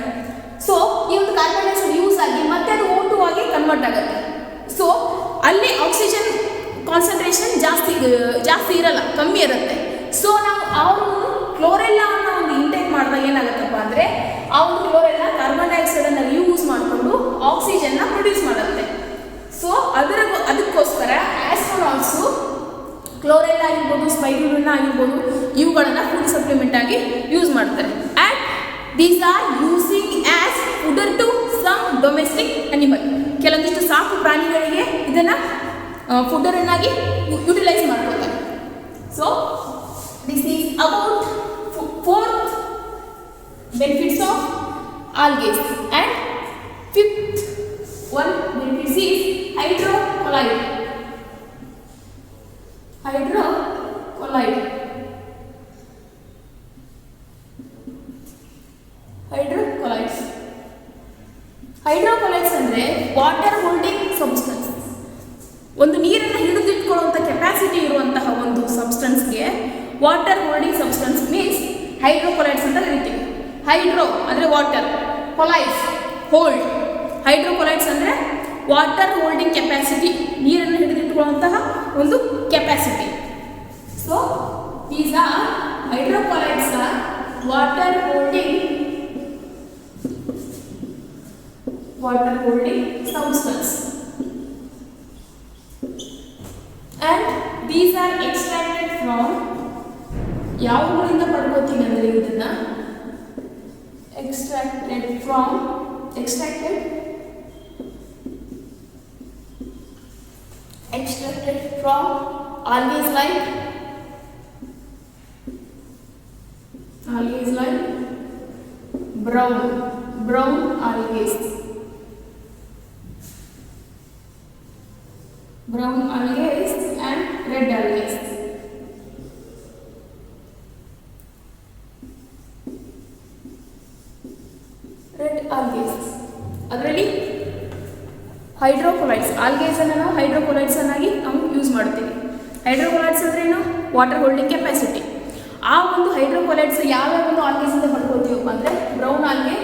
A: ಸೊ ಈ ಒಂದು ಕಾರ್ಬನ್ ಡೈಆಕ್ಸೈಡ್ ಯೂಸ್ ಆಗಿ ಮತ್ತೆ ಅದು O2 ಆಗಿ ಕನ್ವರ್ಟ್ ಆಗುತ್ತೆ. ಸೊ ಅಲ್ಲಿ ಆಕ್ಸಿಜನ್ ಕಾನ್ಸಂಟ್ರೇಷನ್ ಜಾಸ್ತಿ ಇರಲ್ಲ, ಕಮ್ಮಿ ಇರುತ್ತೆ. ಸೊ ನಾವು ಅವರು ಕ್ಲೋರೆಲ್ಲ ಅನ್ನೋ ಒಂದು ಇಂಟೇಕ್ ಮಾಡಿದಾಗ ಏನಾಗುತ್ತಪ್ಪ ಅಂದರೆ ಆ ಒಂದು ಕ್ಲೋರೆಲ್ಲ ಕಾರ್ಬನ್ ಡೈಆಕ್ಸೈಡನ್ನು ಯೂಸ್ ಮಾಡಿಕೊಂಡು ಆಕ್ಸಿಜನ್ನ ಪ್ರೊಡ್ಯೂಸ್ ಮಾಡುತ್ತೆ. ಸೊ ಅದಕ್ಕೋಸ್ಕರ ಆಸ್ಟ್ರೋನಾಟ್ಸು ಕ್ಲೋರೆಲ್ಲ ಆಗಿರ್ಬೋದು, ಸ್ಪೈರುಲಿನಾ ಆಗಿರ್ಬೋದು, ಇವುಗಳನ್ನು ಫುಡ್ ಸಪ್ಲಿಮೆಂಟ್ ಆಗಿ ಯೂಸ್ ಮಾಡ್ತಾರೆ. And these are using as fodder to some domestic animal. ಕೆಲವೊಂದಿಷ್ಟು ಸಾಕು ಪ್ರಾಣಿಗಳಿಗೆ ಇದನ್ನು ಫುಡರನ್ನಾಗಿ ಯುಟಿಲೈಸ್ ಮಾಡ್ಕೊತಾರೆ. So this is about 4th benefits of algae. And 5th one benefits is hydrocolloid. ಹೈಡ್ರೋಕೊಲೈಡ್ಸ್ ಅಂದರೆ ವಾಟರ್ ಹೋಲ್ಡಿಂಗ್ ಸಬ್ಸ್ಟೆನ್ಸ್. ಒಂದು ನೀರನ್ನು ಹಿಡಿದಿಟ್ಕೊಳ್ಳುವಂಥ ಕೆಪಾಸಿಟಿ ಇರುವಂತಹ ಒಂದು ಸಬ್ಸ್ಟೆನ್ಸ್ಗೆ ವಾಟರ್ ಹೋಲ್ಡಿಂಗ್ ಸಬ್ಸ್ಟೆನ್ಸ್ ಮೀನ್ಸ್ ಹೈಡ್ರೋಕೊಲೈಡ್ಸ್ ಅಂತ ಕರಿತೀವಿ. ಹೈಡ್ರೋ ಅಂದರೆ ವಾಟರ್, ಕೊಲೈಡ್ಸ್ ಹೋಲ್ಡ್. ಹೈಡ್ರೋಕೊಲೈಡ್ಸ್ ಅಂದರೆ ವಾಟರ್ ಹೋಲ್ಡಿಂಗ್ ಕೆಪಾಸಿಟಿ, ನೀರನ್ನು ಹಿಡಿದಿಟ್ಟುಕೊಳ್ಳುವಂತಹ ಒಂದು capacity. So these are hydrocolloids are water holding substance, and these are extracted from ಯಾವುದರಿಂದ ಪಡ್ಕೋತೀವಿ ಅಂದರೆ ಇದನ್ನ extracted from algae like brown algae and red algae. ಅದರಲ್ಲಿ ಹೈಡ್ರೋಕೊಲೈಡ್ಸ್, ಆಲ್ಗೇಸನ್ನು ನಾವು ಹೈಡ್ರೋಕೊಲೈಡ್ಸ್ ಅನ್ನಾಗಿ ನಾವು ಯೂಸ್ ಮಾಡ್ತೀವಿ. ಹೈಡ್ರೋಕೊಲೈಡ್ಸ್ ಅಂದ್ರೆ ಏನು, ವಾಟರ್ ಹೋಲ್ಡಿಂಗ್ ಕೆಪಾಸಿಟಿ. ಆ ಒಂದು ಹೈಡ್ರೋಕೊಲೈಡ್ಸ್ ಯಾವ್ಯಾವ ಒಂದು ಆಲ್ಗೇಸಿಂದ ಪಡ್ಕೊಳ್ತೀವಪ್ಪ ಅಂದರೆ brown algae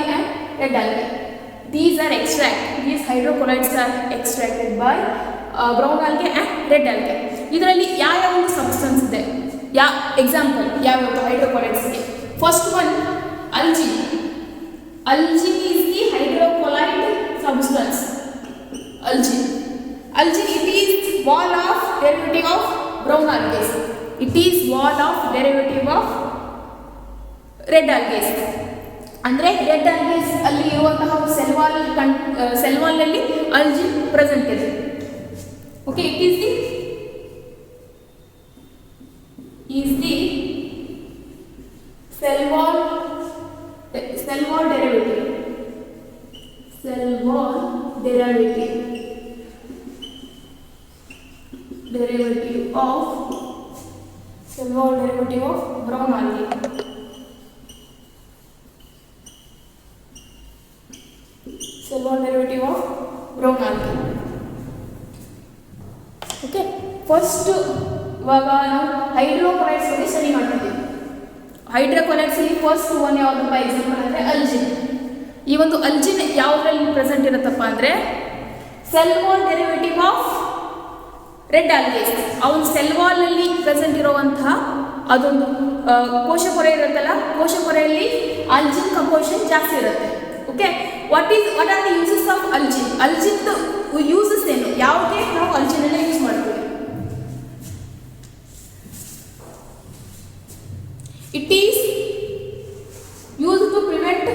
A: and red algae. These hydrocolloids are extracted by brown algae and red algae. ಇದರಲ್ಲಿ ಯಾವ ಒಂದು ಸಬ್ಸ್ಟೆನ್ಸ್ ಇದೆ, ಎಕ್ಸಾಂಪಲ್ ಯಾವ್ಯಾವ ಹೈಡ್ರೋಕೊಲೈಡ್ಸ್ಗೆ. First one algae. Algae is the hydrocolloid substance. Algae it is wall of derivative of brown algae. It is wall of derivative of red algae. ಅಂದರೆ ರೆಡ್ ಆಲ್ಗೇಸ್ ಅಲ್ಲಿ ಇರುವಂತಹ ಸೆಲ್ ವಾಲ್ ಅಲ್ಲಿ ಅಲ್ಜಿ ಪ್ರೆಸೆಂಟ್ ಇದೆ. Okay, it is the cell wall derivative of brown algae. Cell wall derivative of brown algae. Okay, first ಇವಾಗ ನಾವು ಹೈಡ್ರೋಕೊಲೈಡ್ಸ್ ಬಗ್ಗೆ ಸ್ಟಡಿ ಮಾಡ್ತಿದ್ದೀವಿ. ಹೈಡ್ರೋಕೊಲೈಡ್ಸ್ ಅಲ್ಲಿ ಫಸ್ಟ್ ಒನ್ ಯಾವುದಪ್ಪ ಎಕ್ಸಾಂಪಲ್ ಅಂದರೆ ಅಲ್ಜಿನ್. ಈ ಒಂದು ಅಲ್ಜಿನ್ ಯಾವುದರಲ್ಲಿ ಪ್ರೆಸೆಂಟ್ ಇರುತ್ತಪ್ಪ ಅಂದರೆ cell wall derivative of red algaes. ಆ ಒಂದು ಸೆಲ್ ವಾಲ್ ಅಲ್ಲಿ ಪ್ರೆಸೆಂಟ್ ಇರುವಂತಹ ಅದೊಂದು ಕೋಶಪೊರೆ ಇರುತ್ತಲ್ಲ, ಕೋಶಪೊರೆಯಲ್ಲಿ ಅಲ್ಜಿನ್ ಕಂಪೋಸಿಷನ್ ಜಾಸ್ತಿ ಇರುತ್ತೆ. Okay, what are the uses of algin? ಅಲ್ಜಿನ್ದು ಯೂಸಸ್ ಏನು, ಯಾವುದೇ ನಾವು ಅಲ್ಜಿನನ್ನು ಯೂಸ್ ಮಾಡ್ತೀವಿ? It is use to prevent.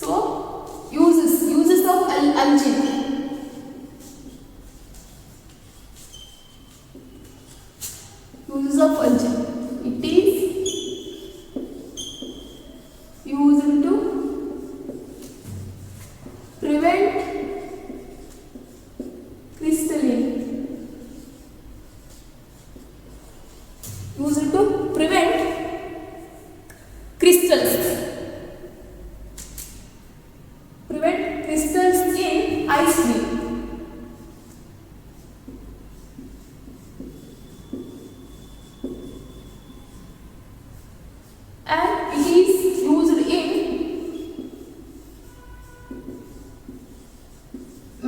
A: So uses of algin. Uses of algae. It is used to prevent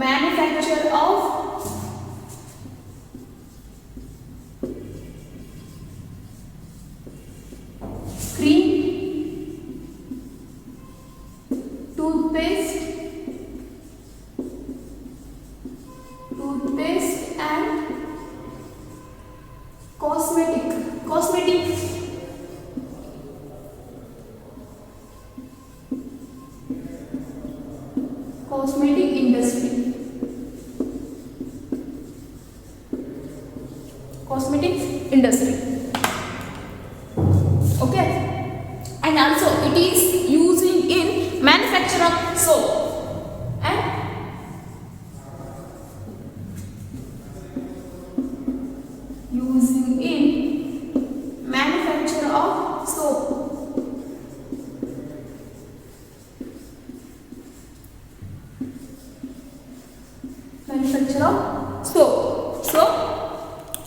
A: manufacture of cream, toothpaste and cosmetic industry. Okay, and also it is using in manufacture of soap and using in manufacture of soap. Manufacture of soap. So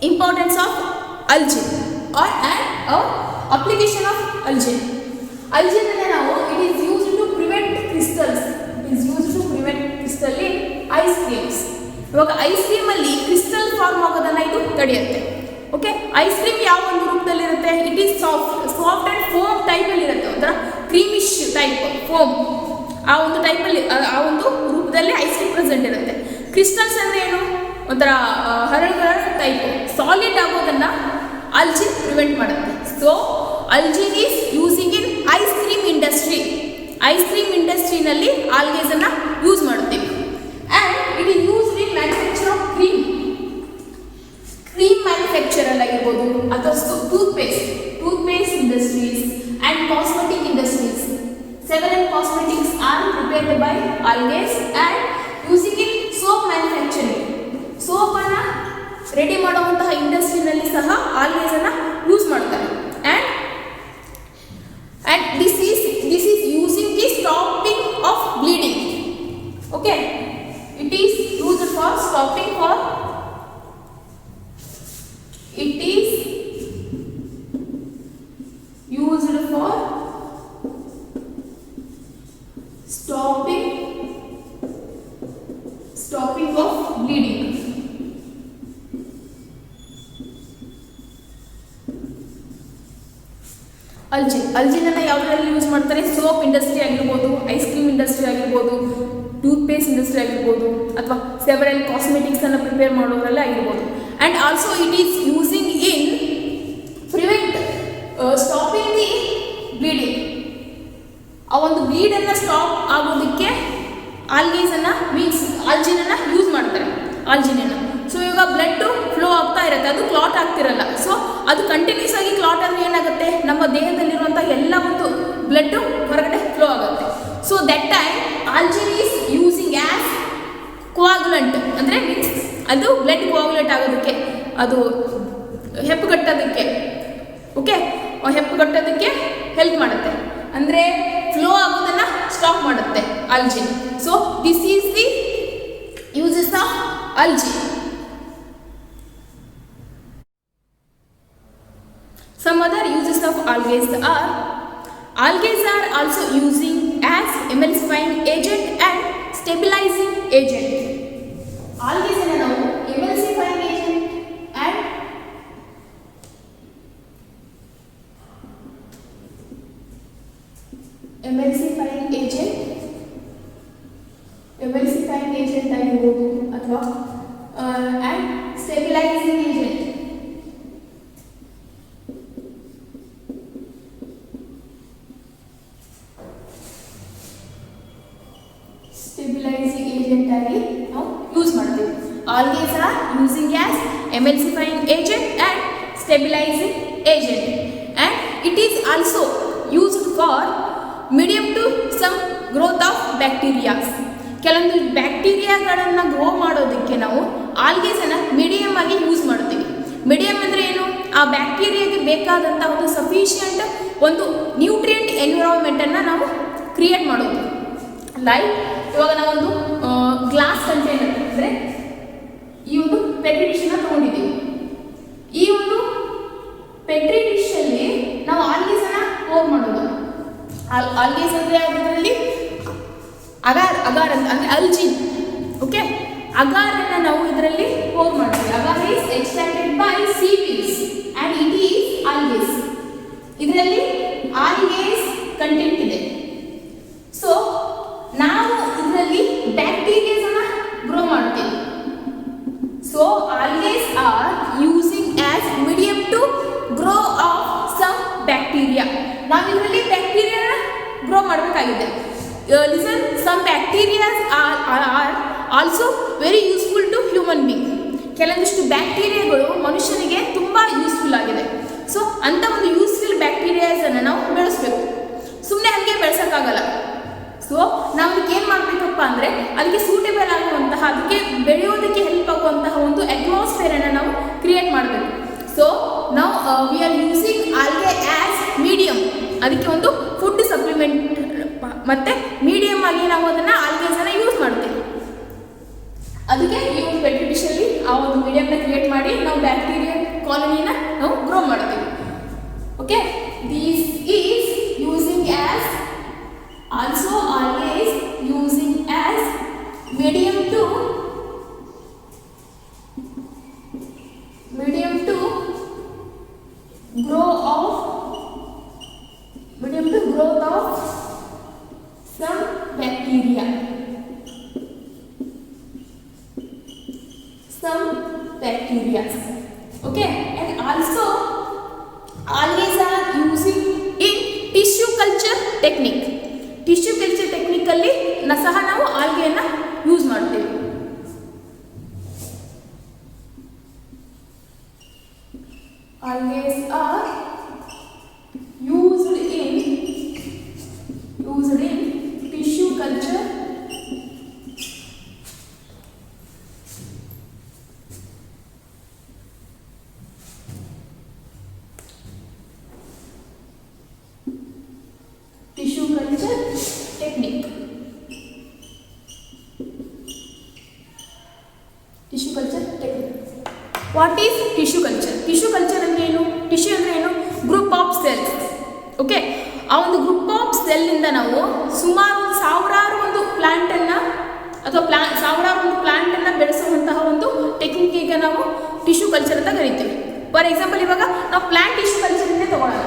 A: importance of algae or application of algae. Algae ಅಂದ್ರೆ ನಾವು it is used to prevent crystals. It is used to prevent crystal in ice creams. ಇವಾಗ ಐಸ್ ಕ್ರೀಮ್ ಅಲ್ಲಿ ಕ್ರಿಸ್ಟಲ್ ಫಾರ್ಮ್ ಆಗೋದನ್ನ ಇದು ತಡೆಯುತ್ತೆ. ಓಕೆ, ಐಸ್ ಕ್ರೀಮ್ ಯಾವ ಒಂದು ರೂಪದಲ್ಲಿ ಇರುತ್ತೆ? It is soft and foam type ಅಲ್ಲಿ ಇರುತ್ತೆ, ಒಂಥರ ಕ್ರೀಮಿಶ್ ಟೈಪ್ ಫೋಮ್, ಆ ಒಂದು ಟೈಪ್ ಅಲ್ಲಿ ಆ ಒಂದು ರೂಪದಲ್ಲಿ ಐಸ್ ಕ್ರೀಮ್ ಪ್ರೆಸೆಂಟ್ ಇರುತ್ತೆ. ಕ್ರಿಸ್ಟಲ್ಸ್ ಅಂದ್ರೆ ಏನು? ಒಂಥರ ಹರಳು ಟೈಪ್ ಸಾಲಿಡ್ ಆಗೋದನ್ನ ಅಲ್ಜಿ ಪ್ರಿವೆಂಟ್ ಮಾಡುತ್ತೆ. So algae is using in ice cream ಇಂಡಸ್ಟ್ರಿನಲ್ಲಿ ಆಲ್ಗೇಸ್ ಅನ್ನ ಯೂಸ್ ಮಾಡುತ್ತೀವಿ. And it is used in manufacture of cream manufacture ಆಗಿರ್ಬೋದು, ಅಥವಾ toothpaste industries and cosmetic industries. Several cosmetics are prepared by algae and using in soap manufacturing. Soap ಅನ್ನ ರೆಡಿ ಮಾಡುವಂತಹ ಇಂಡಸ್ಟ್ರಿನಲ್ಲಿ ಸಹ ಆಲ್ಗೇಸ್ ಅನ್ನ ಯೂಸ್ ಮಾಡ್ತಾರೆ. and this is using the stopping of bleeding. Okay, it is used for stopping for stopping of bleeding. ಅಲ್ಜಿನನ್ನು ಯಾವುದರಲ್ಲಿ ಯೂಸ್ ಮಾಡ್ತಾರೆ? ಸೋಪ್ ಇಂಡಸ್ಟ್ರಿ ಆಗಿರ್ಬೋದು, ಐಸ್ ಕ್ರೀಮ್ ಇಂಡಸ್ಟ್ರಿ ಆಗಿರ್ಬೋದು, ಟೂತ್ಪೇಸ್ಟ್ ಇಂಡಸ್ಟ್ರಿ ಆಗಿರ್ಬೋದು, ಅಥವಾ ಸೆವರಲ್ ಕಾಸ್ಮೆಟಿಕ್ಸ್ ಅನ್ನು ಪ್ರಿಪೇರ್ ಮಾಡೋದ್ರಲ್ಲಿ ಆಗಿರ್ಬೋದು. And also it is using in prevent stopping the bleeding. ಆ ಒಂದು ಬ್ಲೀಡನ್ನು ಸ್ಟಾಪ್ ಆಗೋದಕ್ಕೆ ಆಲ್ಜಿನನ್ನು ಯೂಸ್ ಮಾಡ್ತಾರೆ. ಸೊ ಇವಾಗ ಬ್ಲಡ್ ಫ್ಲೋ ಆಗ್ತಾ ಇರುತ್ತೆ, ಅದು ಕ್ಲಾಟ್ ಆಗ್ತಿರಲ್ಲ. ಸೊ ಅದು ಕಂಟಿನ್ಯೂಸ್ ಆಗಿ ಕ್ಲಾಟ್ ಆದರೆ ಏನಾಗುತ್ತೆ? ನಮ್ಮ ದೇಹದಲ್ಲಿರುವಂಥ ಎಲ್ಲ ಒಂದು ಬ್ಲಡ್ ಹೊರಗಡೆ ಫ್ಲೋ ಆಗುತ್ತೆ. So that time algin is using as coagulant, ಅಂದರೆ ಮೀನ್ಸ್ ಅದು ಬ್ಲಡ್ ಕೋಆಗುಲೇಟ್ ಆಗೋದಕ್ಕೆ, ಅದು ಹೆಪ್ಪುಗಟ್ಟೋದಕ್ಕೆ, ಓಕೆ, ಹೆಪ್ಪುಗಟ್ಟೋದಕ್ಕೆ ಹೆಲ್ಪ್ ಮಾಡುತ್ತೆ, ಅಂದರೆ ಫ್ಲೋ ಆಗೋದನ್ನು ಸ್ಟಾಪ್ ಮಾಡುತ್ತೆ ಆಲ್ಜಿನ್. So this is the uses of algae. Some other uses of algae are also using as emulsifying agent and stabilizing agent. Algae is now emulsifying agent and emulsifying agent ಆಗಿರಬಹುದು ಅಥವಾ and stabilizing agent. Stabilizing agent ಆಗಿ ನಾವು ಯೂಸ್ ಮಾಡ್ತೀವಿ. Algae are using as emulsifying agent and stabilizing agent, and it is also used for medium to some growth of bacteria. ಕೆಲವೊಂದು ಬ್ಯಾಕ್ಟೀರಿಯಾಗಳನ್ನು ಗ್ರೋ ಮಾಡೋದಕ್ಕೆ ನಾವು ಆಲ್ಗೇಸನ್ನು ಮೀಡಿಯಮ್ ಆಗಿ ಯೂಸ್ ಮಾಡ್ತೀವಿ. ಮೀಡಿಯಮ್ ಅಂದರೆ ಏನು? ಆ ಬ್ಯಾಕ್ಟೀರಿಯಾಗೆ ಬೇಕಾದಂಥ ಒಂದು ಸಫಿಷಿಯಂಟ್ ಒಂದು ನ್ಯೂಟ್ರಿಯೆಂಟ್ ಎನ್ವಿರಾನ್ಮೆಂಟನ್ನು ನಾವು ಕ್ರಿಯೇಟ್ ಮಾಡೋದು. ಲೈಕ್ ಇವಾಗ ನಾವೊಂದು ಗ್ಲಾಸ್ ಕಂಟೈನರ್ ಅಂದರೆ ಈ ಒಂದು ಪೆಟ್ರಿ ಡಿಶನ್ನು ತೊಗೊಂಡಿದ್ದೀವಿ. ಈ ಒಂದು ಪೆಟ್ರಿ ಡಿಶಲ್ಲಿ ನಾವು ಆಲ್ಗೇಸನ್ನು ಪೋರ್ ಮಾಡೋದು. ಆಲ್ಗೇಸ್ ಅಂದರೆ ಅದರಲ್ಲಿ ಅಗಾರ್ ಅಂತ ಅಂದರೆ ಅಲ್ಜಿನ್. ಓಕೆ, ಅಗಾರನ್ನು ನಾವು ಇದರಲ್ಲಿ ಪೋರ್ ಮಾಡ್ತೀವಿ. Agar is extracted by seaweeds and it is algaes. ಇದರಲ್ಲಿ ಆಲ್ಗೇಸ್ ಕಂಟೆಂಟ್ ಇದೆ. ಸೊ ನಾವು ಇದರಲ್ಲಿ ಬ್ಯಾಕ್ಟೀರಿಯಾಸ್ ಅನ್ನ ಗ್ರೋ ಮಾಡ್ತೀವಿ. So algaes are using as medium to grow of some bacteria. ನಾವು ಇದರಲ್ಲಿ ಬ್ಯಾಕ್ಟೀರಿಯಾನ ಗ್ರೋ ಮಾಡಬೇಕಾಗಿದೆ. Listen, some bacterias are also very useful to human being. ಕೆಲವೊಂದಿಷ್ಟು ಬ್ಯಾಕ್ಟೀರಿಯಾಗಳು ಮನುಷ್ಯನಿಗೆ ತುಂಬ ಯೂಸ್ಫುಲ್ ಆಗಿದೆ. ಸೊ ಅಂಥ ಒಂದು ಯೂಸ್ಫುಲ್ ಬ್ಯಾಕ್ಟೀರಿಯಾಸನ್ನು ನಾವು ಬೆಳೆಸಬೇಕು. ಸುಮ್ಮನೆ ಹಾಗೆ ಬೆಳೆಸೋಕ್ಕಾಗಲ್ಲ. ಸೊ ನಾವು ಅದಕ್ಕೆ ಏನು ಮಾಡಬೇಕಪ್ಪ ಅಂದರೆ ಅದಕ್ಕೆ ಸೂಟೇಬಲ್ ಆಗುವಂತಹ, ಅದಕ್ಕೆ ಬೆಳೆಯೋದಕ್ಕೆ ಹೆಲ್ಪ್ ಆಗುವಂತಹ ಒಂದು ಅಟ್ಮಾಸ್ಫಿಯರನ್ನು ನಾವು ಕ್ರಿಯೇಟ್ ಮಾಡಬೇಕು. ಸೊ ನಾವು we are using algae as medium. ಅದಕ್ಕೆ ಒಂದು ಫುಡ್ ಸಪ್ಲಿಮೆಂಟ್ ಮತ್ತು ಮೀಡಿಯಮ್ ಆಗಿ ನಾವು ಅದನ್ನು ಆಲ್ಗೇಸನ್ನು ಯೂಸ್ ಮಾಡ್ತೀವಿ. ಅದಕ್ಕೆ ಈ ಒಂದು ಪೆಟ್ರಿ ಡಿಶಲ್ಲಿ ಆ ಒಂದು ಮೀಡಿಯಮ್ನ ಕ್ರಿಯೇಟ್ ಮಾಡಿ ನಾವು ಬ್ಯಾಕ್ಟೀರಿಯಾ ಕಾಲೋನಿನ ನಾವು ಗ್ರೋ ಮಾಡ್ತೀವಿ. Okay, this is using as also always using as medium to growth of some bacteria. Okay, and also always are using in tissue culture technique. Tissue culture ಟೆಕ್ನಿಕಲ್ಲಿ ಸಹ ನಾವು ಆಲ್ಗೆಯನ್ನು ಯೂಸ್ ಮಾಡ್ತೀವಿ. Algaes are used in tissue culture technique. Tissue culture technique. What is tissue culture? Tissue culture ಅಂದ್ರೆ ಏನು? ಟಿಶ್ಯೂ ಅಂದ್ರೆ ಏನು? Group of cells. ಓಕೆ, ಆ ಒಂದು ಗ್ರೂಪ್ ಆಫ್ ಸೆಲ್ ಇಂದ ನಾವು ಸುಮಾರು ಸಾವಿರಾರು ಒಂದು ಪ್ಲಾಂಟ್ ಅನ್ನ ಅಥವಾ ಸಾವಿರಾರು ಒಂದು ಪ್ಲಾಂಟ್ ಅನ್ನ ಬೆಳೆಸುವಂತಹ ಒಂದು ಟೆಕ್ನಿಕ್ಗೆ ನಾವು ಟಿಶ್ಯೂ ಕಲ್ಚರ್ ಅಂತ ಕರಿತೀವಿ. ಫಾರ್ ಎಕ್ಸಾಂಪಲ್, ಇವಾಗ ನಾವು ಪ್ಲಾಂಟ್ ಟಿಶ್ಯೂ ಕಲ್ಚರ್ ಇಂದ ತಗೊಳ್ಳೋಣ.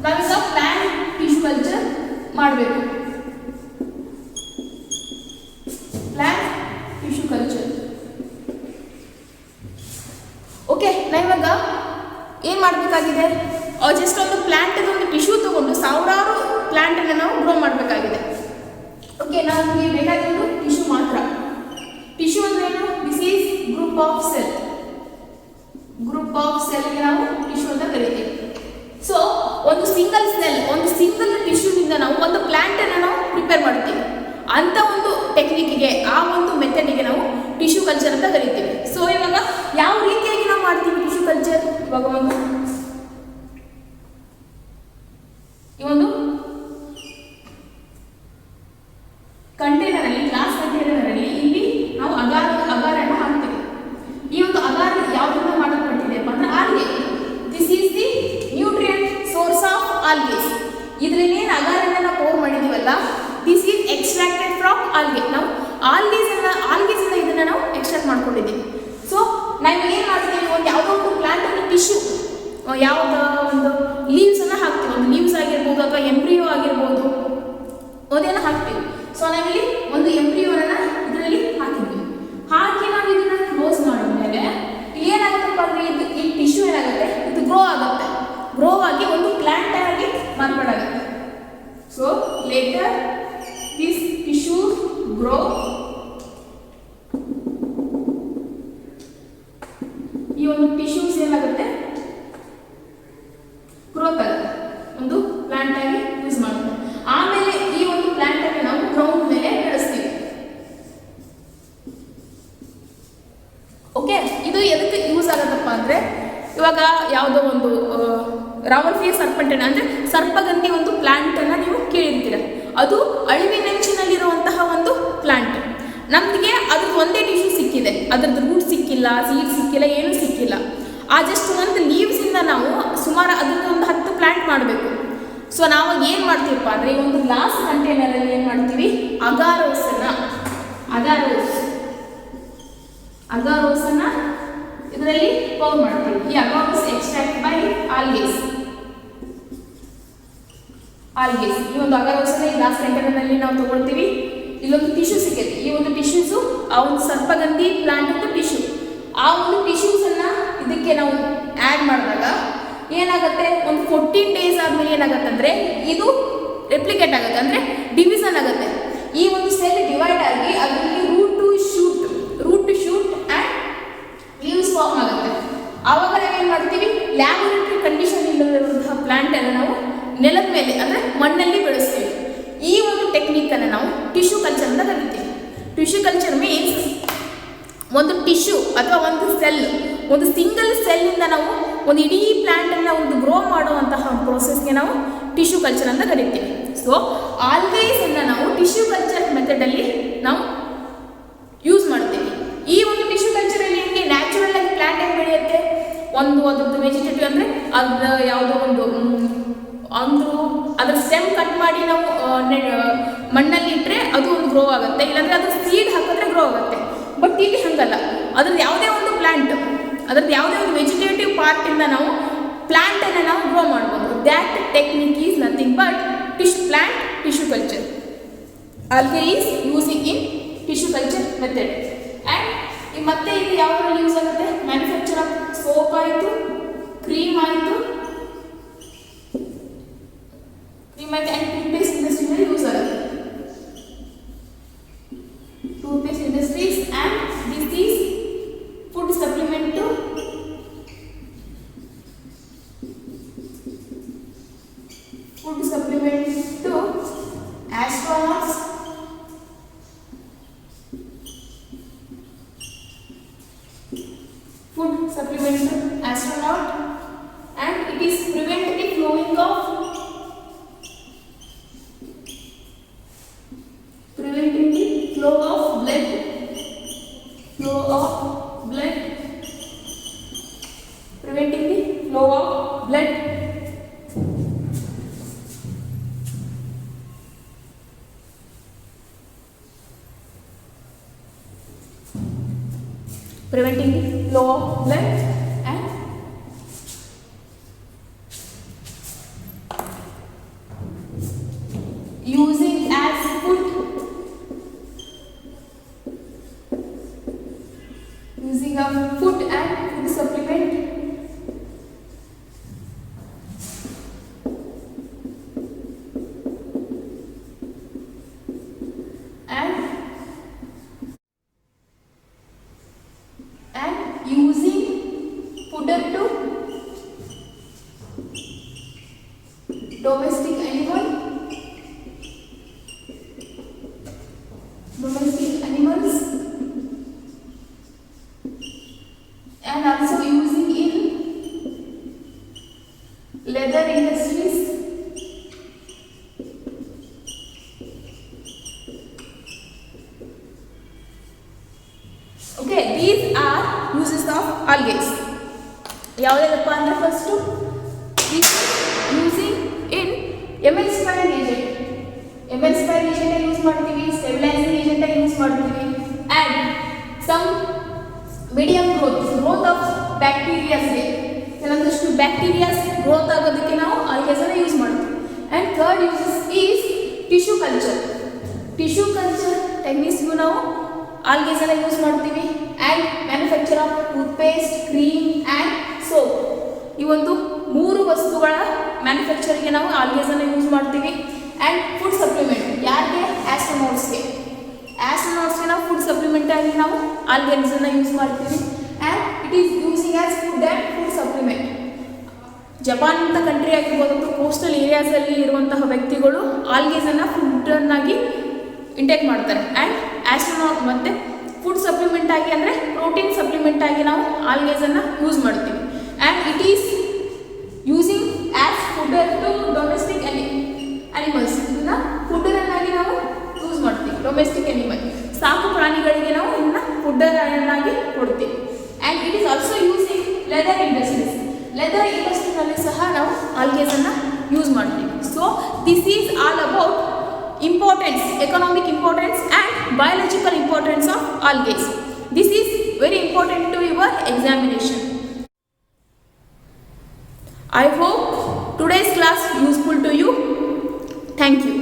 A: ನಾವೀಗ ಪ್ಲಾಂಟ್ ಟಿಶ್ಯೂ ಕಲ್ಚರ್ ಮಾಡಬೇಕು. Plant tissue culture. ಓಕೆ, ನಾವಿವಾಗ ಏನು ಮಾಡಬೇಕಾಗಿದೆ? ಜಸ್ಟ್ ಒಂದು ಪ್ಲಾಂಟ್ ಒಂದು ಟಿಶ್ಯೂ ತಗೊಂಡು ಸಾವಿರಾರು ಪ್ಲಾಂಟನ್ನು ನಾವು ಗ್ರೋ ಮಾಡಬೇಕಾಗಿದೆ. ಓಕೆ, ನಮಗೆ ಬೇಕಾಗಿರೋದು ಟಿಶ್ಯೂ ಮಾತ್ರ. ಟಿಶ್ಯೂ ಅಂದ್ರೆ ಏನು? This is group of cell. Group of ಸೆಲ್ಗೆ ನಾವು ಟಿಶ್ಯೂ ಅಂತ ಕರಿತೀವಿ. ಸೊ ಒಂದು ಸಿಂಗಲ್ ಟಿಶ್ಯೂನಿಂದ ನಾವು ಒಂದು ಪ್ಲಾಂಟನ್ನು ನಾವು ಪ್ರಿಪೇರ್ ಮಾಡ್ತೀವಿ. ಅಂಥ ಒಂದು ಟೆಕ್ನಿಕ್ಗೆ, ಆ ಒಂದು ಮೆಥಡಿಗೆ ನಾವು ಟಿಶ್ಯೂ ಕಲ್ಚರ್ ಅಂತ ಕರಿತೀವಿ. ಸೊ ಇವಾಗ ಯಾವ ರೀತಿಯಾಗಿ ನಾವು ಮಾಡ್ತೀವಿ ಟಿಶ್ಯೂ ಕಲ್ಚರ್? ಇವಾಗ ಈ ಒಂದು ಕಂಟೈನರಲ್ಲಿ, ಗ್ಲಾಸ್ ಕಂಟೈನರಲ್ಲಿ ಇಲ್ಲಿ ನಾವು ಅಗಾರನ್ನು ಹಾಕ್ತೀವಿ. ಈ ಒಂದು ಅಗಾರ ಯಾವುದರಿಂದ ಮಾಡಲ್ಪಟ್ಟಿದೆ ಅಂದ್ರೆ algae. This is the nutrient source of algaes. ಇದ್ರಲ್ಲೇನು ಅಗಾರನ್ನ ನಾವು ಪೋರ್ ಮಾಡಿದೀವಲ್ಲ, this is extracted from algae. ನಾವು ಆಲ್ಗೇಸಿಂದ ಇದನ್ನು ನಾವು ಎಕ್ಸ್ಟ್ರಾಕ್ಟ್ ಮಾಡ್ಕೊಂಡಿದ್ದೀವಿ. ಸೊ ನಾವು ಏನು ಮಾಡ್ತೀವಿ? ಒಂದು ಯಾವುದೋ ಒಂದು ಪ್ಲಾಂಟ್ ಒಂದು ಟಿಶ್ಯೂ, ಯಾವುದೋ ಒಂದು ಲೀವ್ಸನ್ನು ಹಾಕ್ತೀವಿ. ಒಂದು ಲೀವ್ಸ್ ಆಗಿರ್ಬೋದು ಅಥವಾ ಎಂಬ್ರಿಯೋ ಆಗಿರ್ಬೋದು, ಅದೇನು ಹಾಕ್ತೀವಿ. ಸೊ ನಾವಿಲ್ಲಿ ಒಂದು ಎಂಬ್ರಿಯೋನ ಇದರಲ್ಲಿ ಹಾಕಿದ್ವಿ. ಹಾಕಿ ನಾವು ಇದನ್ನು ಕ್ಲೋಸ್ ಮಾಡಿದ್ಮೇಲೆ ಏನಾಗುತ್ತಪ್ಪ ಅಂದರೆ ಈ ಟಿಶ್ಯೂ ಏನಾಗುತ್ತೆ? ಇದು ಗ್ರೋ ಆಗುತ್ತೆ. ಗ್ರೋ ಆಗಿ ಒಂದು ಪ್ಲಾಂಟ್ ಆಗಿ ಮಾರ್ಪಾಡಾಗುತ್ತೆ. So later this tissue grow. ಈ ಒಂದು ಟಿಶ್ಯೂಸ್ ಏನಾಗುತ್ತೆ? ಗ್ರೋತ್ ಆಗುತ್ತೆ, ಒಂದು ಪ್ಲಾಂಟ್ ಆಗಿ ಯೂಸ್ ಮಾಡುತ್ತೆ. ಆಮೇಲೆ ಈ ಒಂದು ಪ್ಲಾಂಟ್ ಆಗಿ ನಾವು ಗ್ರೌಂಡ್ ಮೇಲೆ ಬೆಳೆಸ್ತೀವಿ. ಓಕೆ, ಇದು ಎದಕ್ಕೆ ಯೂಸ್ ಆಗುತ್ತಪ್ಪ ಅಂದರೆ, ಇವಾಗ ಯಾವುದೋ ಒಂದು ರಾವಲ್ಫಿಯಾ ಸರ್ಪೆಂಟೆನ ಅಂದರೆ ಸರ್ಪಗಂಧಿ ಒಂದು ಪ್ಲಾಂಟನ್ನು ನೀವು ಕೇಳಿರ್ತೀರ. ಅದು ಅಳಿವಿನಂಚಿನಲ್ಲಿರುವಂತಹ ಒಂದು ಪ್ಲಾಂಟ್. ನಮಗೆ ಅದ್ರದ್ದು ಒಂದೇ ಟಿಶ್ಯೂ ಸಿಕ್ಕಿದೆ, ಅದರದ್ದು ರೂಟ್ ಸಿಕ್ಕಿಲ್ಲ, ಸೀಡ್ ಸಿಕ್ಕಿಲ್ಲ, ಏನೂ ಸಿಕ್ಕಿಲ್ಲ. ಆ ಜಸ್ಟ್ ಒಂದು ಲೀವ್ಸಿಂದ ನಾವು ಸುಮಾರು ಅದಕ್ಕೆ ಒಂದು 10 ಪ್ಲಾಂಟ್ ಮಾಡಬೇಕು. ಸೊ ನಾವು ಏನು ಮಾಡ್ತೀವಪ್ಪ ಅಂದರೆ, ಈ ಒಂದು ಗ್ಲಾಸ್ ಕಂಟೈನರಲ್ಲಿ ಏನು ಮಾಡ್ತೀವಿ? ಅಗಾರೋಸ್ ಅಗಾರೋಸ್ ಅನ್ನ ಇದರಲ್ಲಿ ಪೌರ್ ಮಾಡ್ತೀವಿ. ಈ ಅಗಾರೋಸ್ ಎಕ್ಸ್ಟ್ರಾಕ್ಟ್ ಬೈ ಆಲ್ಗೇಸ್. ಈ ಒಂದು ಅಗಾರೋಸ್ ಅನ್ನ ಗ್ಲಾಸ್ ಕಂಟೈನರ್ ನಲ್ಲಿ ನಾವು ತಗೊಳ್ತೀವಿ. ಇಲ್ಲೊಂದು ಟಿಶ್ಯೂ ಸಿಕ್ಕೈತಿ. ಈ ಒಂದು ಟಿಶ್ಯೂಸ್ ಆ ಒಂದು ಸರ್ಪಗಂಧಿ ಪ್ಲಾಂಟ್ ಅಂತ ಟಿಶ್ಯೂ. ಆ ಒಂದು ಟಿಶ್ಯೂಸ್ ಅನ್ನ ಇದಕ್ಕೆ ನಾವು ಆಡ್ ಮಾಡಿದಾಗ ಏನಾಗುತ್ತೆ, ಒಂದು 14 days ಆದ್ಮೇಲೆ ಏನಾಗುತ್ತೆ ಅಂದ್ರೆ ಇದು ರೆಪ್ಲಿಕೇಟ್ ಆಗುತ್ತೆ, ಅಂದ್ರೆ ಡಿವಿಷನ್ ಆಗುತ್ತೆ. ಈ ಒಂದು ಸೆಲ್ ಡಿವೈಡ್ ಆಗಿ ಅದರಲ್ಲಿ root to shoot and leaves form ಆಗುತ್ತೆ. ಆವಾಗ ನಾವೇನ್ ಮಾಡ್ತೀವಿ, ಲ್ಯಾಬೊರೇಟರಿ ಕಂಡೀಷನ್ ಇಲ್ಲದಿರುವಂತಹ ಪ್ಲಾಂಟ್ ಅನ್ನು ನಾವು ನೆಲದ ಮೇಲೆ ಅಂದ್ರೆ ಮಣ್ಣಲ್ಲಿ ಬೆಳೆಸ್ತೀವಿ. ಈ ಒಂದು ಟೆಕ್ನಿಕ್ ಅನ್ನು ನಾವು ಟಿಶ್ಯೂ ಕಲ್ಚರ್ ಅಂತ ಕರಿತೀವಿ. ಟಿಶ್ಯೂ ಕಲ್ಚರ್ ಮೀನ್ಸ್ ಒಂದು ಟಿಶ್ಯೂ ಅಥವಾ ಒಂದು ಸೆಲ್, ಒಂದು ಸಿಂಗಲ್ ಸೆಲ್ ಇಂದ ನಾವು ಒಂದು ಇಡೀ ಪ್ಲಾಂಟ್ ಅನ್ನ ಒಂದು ಗ್ರೋ ಮಾಡುವಂತಹ ಪ್ರೋಸೆಸ್ಗೆ ನಾವು ಟಿಶ್ಯೂ ಕಲ್ಚರ್ ಅಂತ ಕರಿತೀವಿ. ಸೊ ಆಲ್ವೇಸ್ ಅನ್ನ ನಾವು ಟಿಶ್ಯೂ ಕಲ್ಚರ್ ಮೆಥಡ್ ಅಲ್ಲಿ ನಾವು ಯೂಸ್ ಮಾಡ್ತೀವಿ. ಈ ಒಂದು ಟಿಶ್ಯೂ ಕಲ್ಚರ್ ಅಲ್ಲಿ ನಿಮಗೆ ನ್ಯಾಚುರಲ್ ಆಗಿ ಪ್ಲಾಂಟ್ ಹೆಂಗೆ ಬೆಳೆಯುತ್ತೆ, ಒಂದು ಅದ್ರದ್ದು ವೆಜಿಟೇಟಿವ್ ಅಂದ್ರೆ ಅದ್ರ ಯಾವುದೋ ಒಂದು ಅಂದ್ರು ಅದ್ರ ಸ್ಟೆಮ್ ಕಟ್ ಮಾಡಿ ನಾವು ಮಣ್ಣಲ್ಲಿ ಇಟ್ಟರೆ ಅದು ಒಂದು ಗ್ರೋ ಆಗುತ್ತೆ, ಇಲ್ಲಾಂದ್ರೆ ಅದು ಸೀಡ್ ಹಾಕಿದ್ರೆ ಗ್ರೋ ಆಗುತ್ತೆ. ಬಟ್ ಇಲ್ಲಿ ಹಂಗಲ್ಲ, ಅದ್ರದ್ದು ಯಾವುದೇ ಒಂದು ಪ್ಲಾಂಟ್, ಅದ್ರದ್ದು ಯಾವುದೇ ಒಂದು ವೆಜಿಟೇಟಿವ್ ಪಾರ್ಟ್ ಇಂದ ನಾವು ಪ್ಲಾಂಟ್ ಅನ್ನು ನಾವು ಗ್ರೋ ಮಾಡ್ಬೋದು. That technique is nothing but plant tissue culture. Algae is using in tissue culture method. And ಮತ್ತೆ ಇದು ಯಾವ ಯೂಸ್ ಆಗುತ್ತೆ, ಮ್ಯಾನುಫ್ಯಾಕ್ಚರ್ ಆಫ್ ಸೋಪ್ ಆಯಿತು, ಕ್ರೀಮ್ ಆಯಿತು, and toothpaste industry में यूज आते हैं. Toothpaste industries and this is food supplement to astronauts, food supplement to astronaut, and it is prevent the flowing of preventing the flow of blood. Preventing the flow of blood and using as food. Using a food and food supplement. And using fodder to domestic animals and also using in leather industries. Okay, these are uses of algae. ಯಾವುದಪ್ಪ ಅಂದ್ರೆ first using in emulsifying agent. Emulsifying agent use ಮಾಡ್ತೀವಿ, ಸ್ಟೆಬಿಲೈಸಿಂಗ್ ಏಜೆಂಟ್ ಯೂಸ್ ಮಾಡ್ತೀವಿ, and some medium growth of ಬ್ಯಾಕ್ಟೀರಿಯಾಸ್ಗೆ ಕೆಲವೊಂದಷ್ಟು ಬ್ಯಾಕ್ಟೀರಿಯಾಸ್ ಗ್ರೋತ್ ಆಗೋದಕ್ಕೆ ನಾವು ಆಲ್ಗೇಸ್ ಅನ್ನು ಯೂಸ್ ಮಾಡ್ತೀವಿ. And third uses is tissue culture. Tissue culture ಟೆಕ್ನಿಕ್ಸ್ಗೂ ನಾವು ಆಲ್ಗೇಸ್ ಅನ್ನು ಯೂಸ್ ಮಾಡ್ತೀವಿ. And manufacture of toothpaste, cream and soap, ಈ ಒಂದು 3 ವಸ್ತುಗಳ ಮ್ಯಾನುಫ್ಯಾಕ್ಚರ್ಗೆ ನಾವು ಆಲ್ಗೇಸ್ ಅನ್ನು ಯೂಸ್ ಮಾಡ್ತೀವಿ. ಆ್ಯಂಡ್ ಫುಡ್ ಸಪ್ಲಿಮೆಂಟ್ ಯಾರಿಗೆ, ಆಸ್ಟ್ರೋನಾಟ್ಸ್ಗೆ ನಾವು ಫುಡ್ ಸಪ್ಲಿಮೆಂಟ್ ಆಗಿ ನಾವು ಆಲ್ಗೇಸ್ ಅನ್ನು ಯೂಸ್ ಮಾಡ್ತೀವಿ. And it is using as food and food supplement. Japan ಅಂತ ಕಂಟ್ರಿ ಆಗಿರ್ಬೋದು, ಕೋಸ್ಟಲ್ ಏರಿಯಾಸಲ್ಲಿ ಇರುವಂತಹ ವ್ಯಕ್ತಿಗಳು ಆಲ್ಗೇಸ್ ಅನ್ನು ಫುಡ್ಡನ್ನಾಗಿ ಇಂಟೇಕ್ ಮಾಡ್ತಾರೆ. ಆ್ಯಂಡ್ ಆಸ್ಟ್ರೋನಾಟ್ ಮತ್ತು ಫುಡ್ ಸಪ್ಲಿಮೆಂಟ್ ಆಗಿ ಅಂದರೆ ಪ್ರೋಟೀನ್ ಸಪ್ಲಿಮೆಂಟ್ ಆಗಿ ನಾವು ಆಲ್ಗೇಸ್ ಅನ್ನು ಯೂಸ್ ಮಾಡ್ತೀವಿ. And it is using as fodder to domestic animals. ಇದನ್ನ ಫುಡ್ಡರನ್ನಾಗಿ ನಾವು ಯೂಸ್ ಮಾಡ್ತೀವಿ. ಡೊಮೆಸ್ಟಿಕ್ ಅನಿಮಲ್, ಸಾಕು ಪ್ರಾಣಿಗಳಿಗೆ ನಾವು ಇದನ್ನ ಫುಡ್ಡರನ್ನಾಗಿ ಕೊಡ್ತೀವಿ. And it is also using leather industries. Leather ಇಂಡಸ್ಟ್ರಿನಲ್ಲಿ ಸಹ ನಾವು ಆಲ್ಗೇಸ್ ಅನ್ನು ಯೂಸ್ ಮಾಡ್ತೀವಿ. So this is all about importance, economic importance and biological importance of algae. This is very important to your examination. I hope today's class useful to you. Thank you.